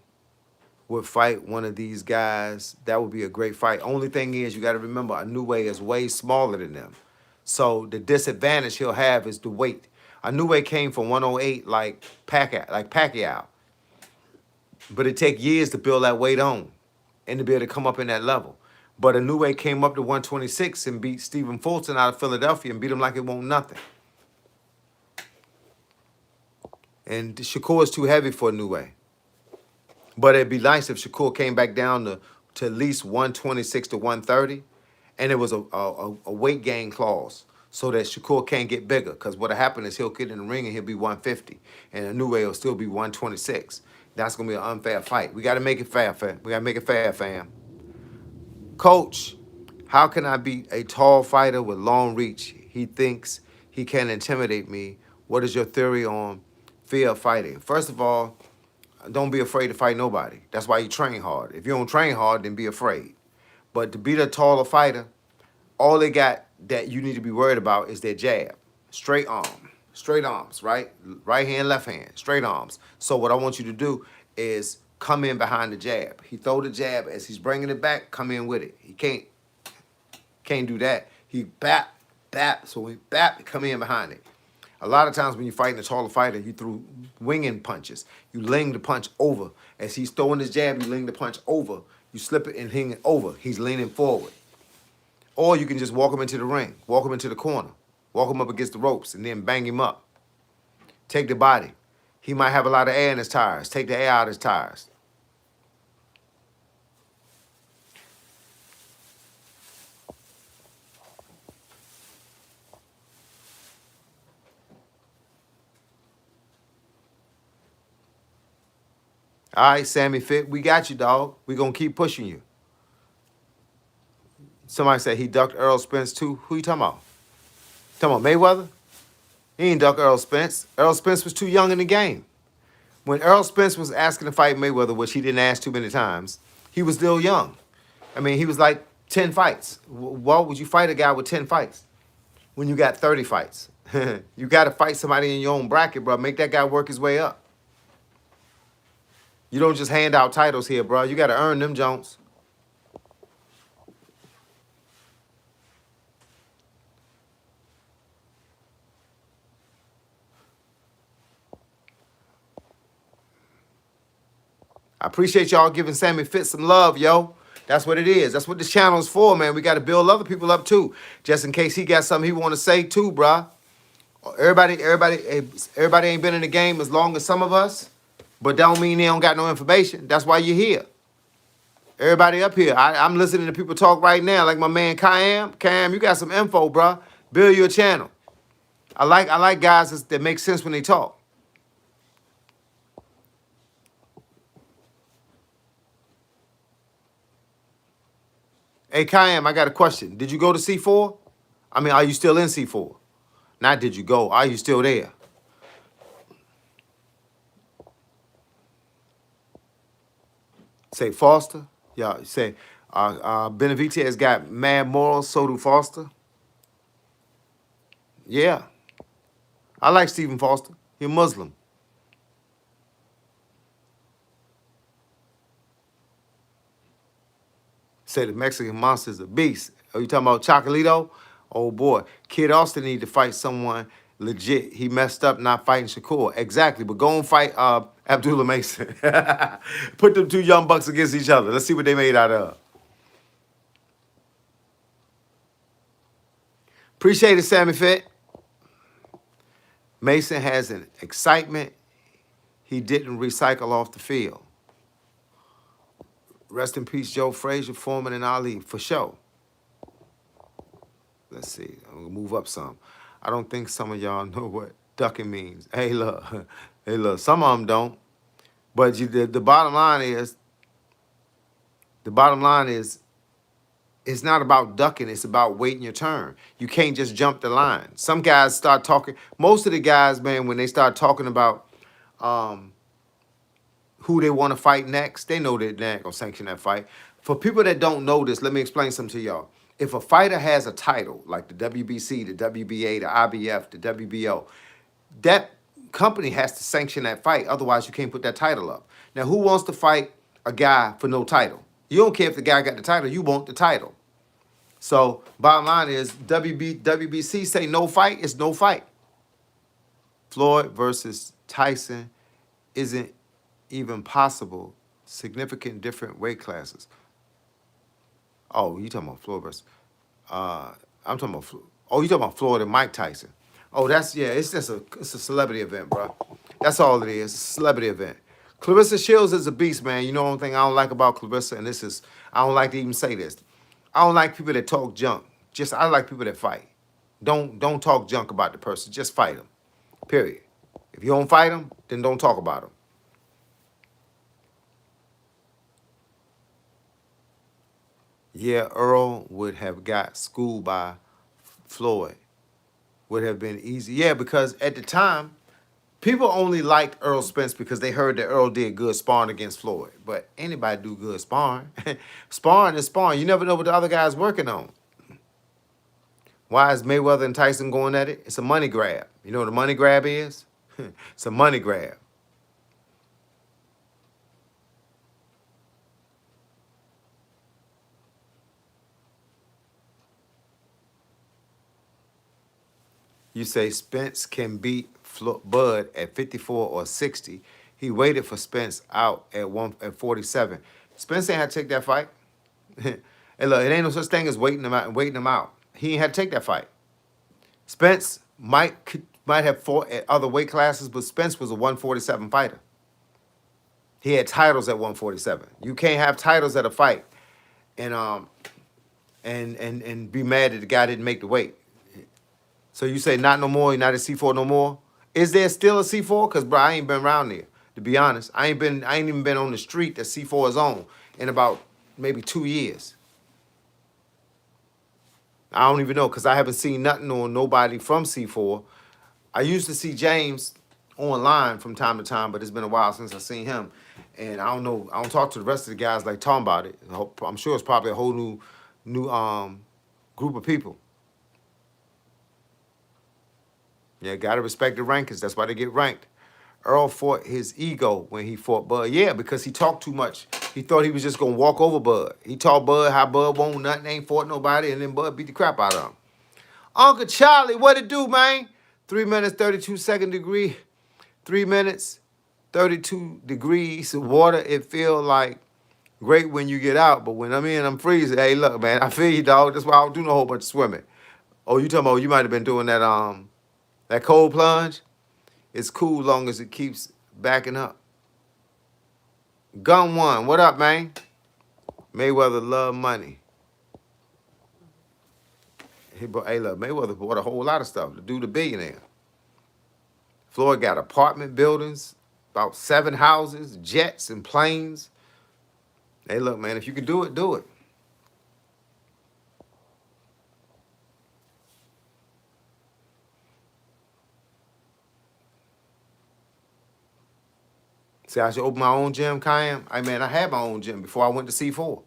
would fight one of these guys. That would be a great fight. Only thing is, you got to remember, Inoue is way smaller than them. So the disadvantage he'll have is the weight. Inoue came from 108 like Pacquiao. But it take years to build that weight on and to be able to come up in that level. But Inoue came up to 126 and beat Stephen Fulton out of Philadelphia and beat him like it won't nothing. And Shakur is too heavy for Inoue. But it'd be nice if Shakur came back down to at least 126 to 130, and it was a weight gain clause so that Shakur can't get bigger. Because what'll happen is he'll get in the ring and he'll be 150, and Inoue will still be 126. That's going to be an unfair fight. We got to make it fair, fam. We got to make it fair, fam. Coach, how can I beat a tall fighter with long reach? He thinks he can intimidate me. What is your theory on fear of fighting? First of all, don't be afraid to fight nobody. That's why you train hard. If you don't train hard, then be afraid. But to beat a taller fighter, all they got that you need to be worried about is their jab. Straight arms, right? Right hand, left hand, straight arms. So what I want you to do is come in behind the jab. He throw the jab as he's bringing it back, come in with it. He can't do that. He bap, so he bap, come in behind it. A lot of times when you're fighting a taller fighter, you threw winging punches. You ling the punch over. As he's throwing his jab, you ling the punch over. You slip it and hang it over. He's leaning forward. Or you can just walk him into the ring, walk him into the corner, walk him up against the ropes, and then bang him up. Take the body. He might have a lot of air in his tires. Take the air out of his tires. All right, Sammy Fit, we got you, dog. We're going to keep pushing you. Somebody said he ducked Earl Spence, too. Who you talking about? Talking about Mayweather? He ain't duck Earl Spence. Earl Spence was too young in the game. When Earl Spence was asking to fight Mayweather, which he didn't ask too many times, he was still young. I mean, he was like 10 fights. Why would you fight a guy with 10 fights when you got 30 fights? You got to fight somebody in your own bracket, bro. Make that guy work his way up. You don't just hand out titles here, bro. You got to earn them, Jones. I appreciate y'all giving Sammy Fit some love, yo. That's what it is. That's what this channel is for, man. We got to build other people up, too. Just in case he got something he want to say, too, bruh. Everybody ain't been in the game as long as some of us, but don't mean they don't got no information. That's why you're here. Everybody up here, I'm listening to people talk right now, like my man Cam. Cam, you got some info, bro. Build your channel. I like guys that make sense when they talk. Hey, Cam, I got a question. Did you go to C4? I mean, are you still in C4? Not did you go, are you still there? Say Foster. Yeah, say Benavidez has got mad morals, so do Foster. Yeah. I like Stephen Foster. He's Muslim. Say the Mexican monster is a beast. Are you talking about Chocolito? Oh boy. Kid Austin need to fight someone legit. He messed up not fighting Shakur. Exactly. But go and fight Abdullah Mason. Put them two young bucks against each other. Let's see what they made out of. Appreciate it, Sammy Fit. Mason has an excitement he didn't recycle off the field. Rest in peace, Joe Frazier, Foreman, and Ali, for sure. Let's see. I'm going to move up some. I don't think some of y'all know what ducking means. Hey, look. Hey, look. Some of them don't. But the bottom line is, it's not about ducking. It's about waiting your turn. You can't just jump the line. Some guys start talking. Most of the guys, man, when they start talking about who they want to fight next, they know that they're not going to sanction that fight. For people that don't know this, let me explain something to y'all. If a fighter has a title, like the WBC, the WBA, the IBF, the WBO, that company has to sanction that fight. Otherwise, you can't put that title up. Now, who wants to fight a guy for no title? You don't care if the guy got the title. You want the title. So, bottom line is, WBC say no fight, it's no fight. Floyd versus Tyson isn't even possible. Significant different weight classes. Oh, you talking about Floyd versus? I'm talking about. Oh, you talking about Floyd and Mike Tyson? Oh, that's yeah. It's just it's a celebrity event, bro. That's all it is. It's a celebrity event. Clarissa Shields is a beast, man. You know one thing I don't like about Clarissa, and this is I don't like to even say this. I don't like people that talk junk. I like people that fight. Don't talk junk about the person. Just fight them. Period. If you don't fight them, then don't talk about them. Yeah, Earl would have got schooled by Floyd. Would have been easy. Yeah, because at the time, people only liked Earl Spence because they heard that Earl did good sparring against Floyd. But anybody do good sparring. Sparring is sparring. You never know what the other guy's working on. Why is Mayweather and Tyson going at it? It's a money grab. You know what a money grab is? It's a money grab. You say Spence can beat Bud at 54 or 60. He waited for Spence out at 47. Spence ain't had to take that fight. And look, it ain't no such thing as waiting him out. He ain't had to take that fight. Spence might have fought at other weight classes, but Spence was a 147 fighter. He had titles at 147. You can't have titles at a fight and be mad that the guy didn't make the weight. So you say not no more, you're not at C4 no more? Is there still a C4? Because, bro, I ain't been around there, to be honest. I ain't even been on the street that C4 is on in about maybe 2 years. I don't even know, because I haven't seen nothing on nobody from C4. I used to see James online from time to time, but it's been a while since I've seen him. And I don't know, I don't talk to the rest of the guys like talking about it. I'm sure it's probably a whole new group of people. Yeah, gotta respect the rankings. That's why they get ranked. Earl fought his ego when he fought Bud. Yeah, because he talked too much. He thought he was just gonna walk over Bud. He taught Bud how Bud won't nothing, ain't fought nobody, and then Bud beat the crap out of him. Uncle Charlie, what it do, man? 3 minutes, 32 degree. 3 minutes, 32 degrees of water. It feel like great when you get out, but when I'm in, I'm freezing. Hey, look, man, I feel you, dog. That's why I don't do no whole bunch of swimming. Oh, you talking about you might have been doing that cold plunge? It's cool long as it keeps backing up. Gun one, what up, man? Mayweather love money. Hey, look, Mayweather bought a whole lot of stuff. The dude, a billionaire. Floyd got apartment buildings, about 7 houses, jets and planes. Hey, look, man, if you can do it, do it. See, I should open my own gym, Kayam. I had my own gym before I went to C4.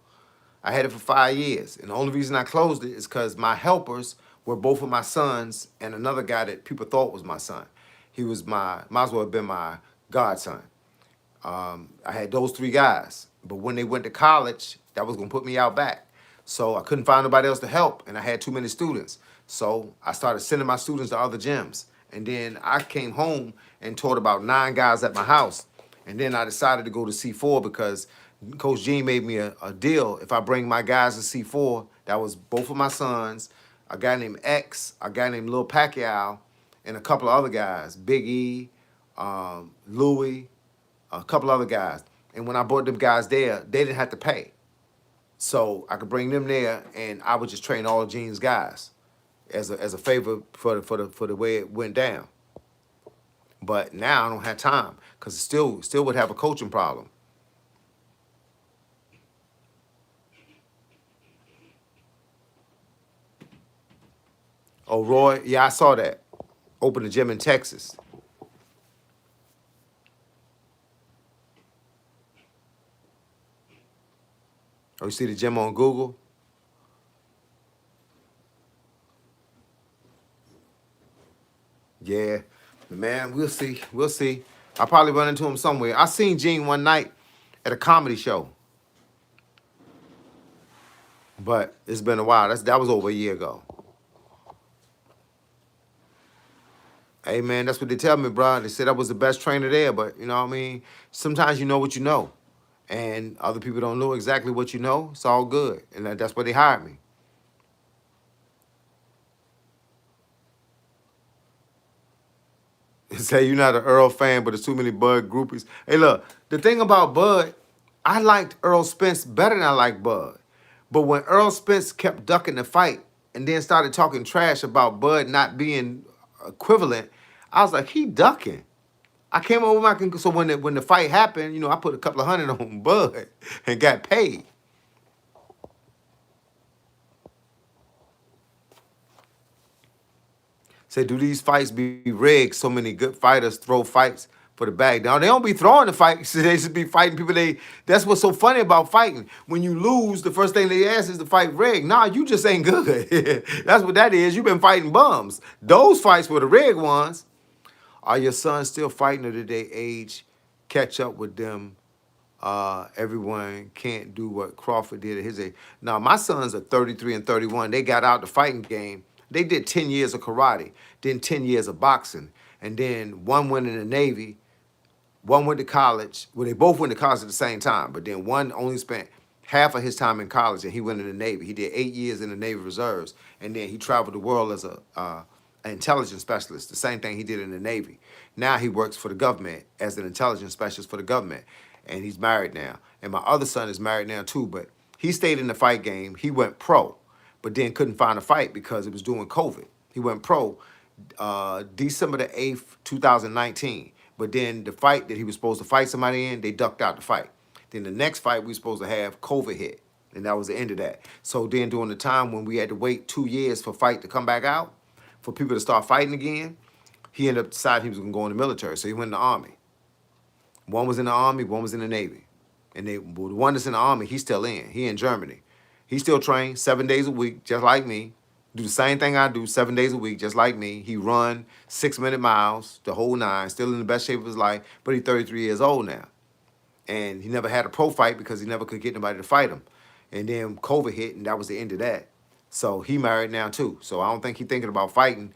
I had it for 5 years. And the only reason I closed it is because my helpers were both of my sons and another guy that people thought was my son. He was might as well have been my godson. I had those 3 guys. But when they went to college, that was going to put me out back. So I couldn't find nobody else to help, and I had too many students. So I started sending my students to other gyms. And then I came home and taught about 9 guys at my house. And then I decided to go to C4 because Coach Gene made me a deal. If I bring my guys to C4, that was both of my sons, a guy named X, a guy named Lil Pacquiao, and a couple of other guys, Big E, Louie, a couple other guys. And when I brought them guys there, they didn't have to pay. So I could bring them there, and I would just train all of Gene's guys as a favor for the way it went down. But now I don't have time because it still would have a coaching problem. Oh, Roy, yeah, I saw that. Opened a gym in Texas. Oh, you see the gym on Google? Yeah, man, we'll see. We'll see. I'll probably run into him somewhere. I seen Gene one night at a comedy show, but it's been a while. That was over a year ago. Hey, man, that's what they tell me, bro. They said I was the best trainer there, but you know what I mean? Sometimes you know what you know, and other people don't know exactly what you know. It's all good, and that's why they hired me. Say you're not an Earl fan, but there's too many Bud groupies. Hey, look, the thing about Bud, I liked Earl Spence better than I liked Bud. But when Earl Spence kept ducking the fight and then started talking trash about Bud not being equivalent, I was like, he ducking. I came over so when the fight happened, I put a couple of hundred on Bud and got paid. Say, do these fights be rigged? So many good fighters throw fights for the bag. Now, they don't be throwing the fights. They should be fighting people. That's what's so funny about fighting. When you lose, the first thing they ask is the fight rigged. Nah, you just ain't good. That's what that is. You've been fighting bums. Those fights were the rigged ones. Are your sons still fighting, or did they age catch up with them? Everyone can't do what Crawford did at his age. Now, my sons are 33 and 31. They got out the fighting game. They did 10 years of karate, then 10 years of boxing, and then one went in the Navy, one went to college. Well, they both went to college at the same time, but then one only spent half of his time in college, and he went in the Navy. He did 8 years in the Navy Reserves, and then he traveled the world as an intelligence specialist, the same thing he did in the Navy. Now he works for the government as an intelligence specialist for the government, and he's married now. And my other son is married now too, but he stayed in the fight game. He went pro, but then couldn't find a fight because it was during COVID. He went pro December the 8th, 2019. But then the fight that he was supposed to fight somebody in, they ducked out the fight. Then the next fight we were supposed to have, COVID hit. And that was the end of that. So then during the time when we had to wait 2 years for fight to come back out, for people to start fighting again, he ended up deciding he was going to go in the military. So he went in the Army. One was in the Army, one was in the Navy. And the one that's in the Army, he's still in. He in Germany. He still trains 7 days a week, just like me. Do the same thing I do 7 days a week, just like me. He run 6-minute miles, the whole 9, still in the best shape of his life, but he's 33 years old now. And he never had a pro fight because he never could get nobody to fight him. And then COVID hit, and that was the end of that. So he married now too. So I don't think he's thinking about fighting.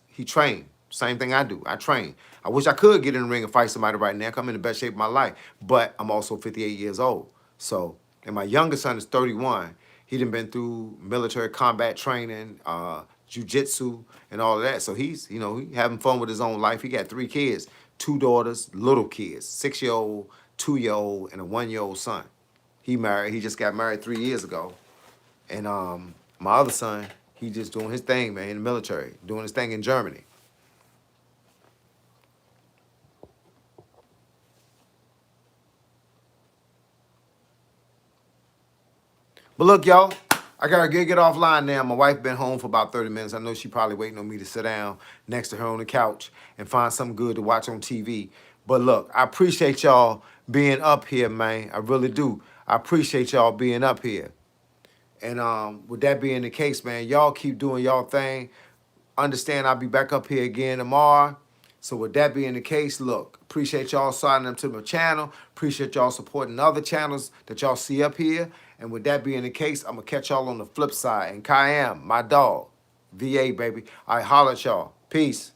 He trained. Same thing I do. I train. I wish I could get in the ring and fight somebody right now. I'm in the best shape of my life. But I'm also 58 years old. So, and my youngest son is 31. He done been through military combat training, jiu-jitsu, and all of that. So he's, he having fun with his own life. He got 3 kids, 2 daughters, little kids, 6-year-old, 2-year-old, and a 1-year-old son. He married. He just got married 3 years ago. And my other son, he just doing his thing, man, in the military, doing his thing in Germany. But look, y'all, I gotta get offline now. My wife been home for about 30 minutes. I know she probably waiting on me to sit down next to her on the couch and find something good to watch on TV. But look, I appreciate y'all being up here, man. I really do. I appreciate y'all being up here. And with that being the case, man, y'all keep doing y'all thing. Understand I'll be back up here again tomorrow. So with that being the case, look, appreciate y'all signing up to my channel. Appreciate y'all supporting other channels that y'all see up here. And with that being the case, I'm going to catch y'all on the flip side. And Kayam, my dog, VA, baby. I holler at y'all. Peace.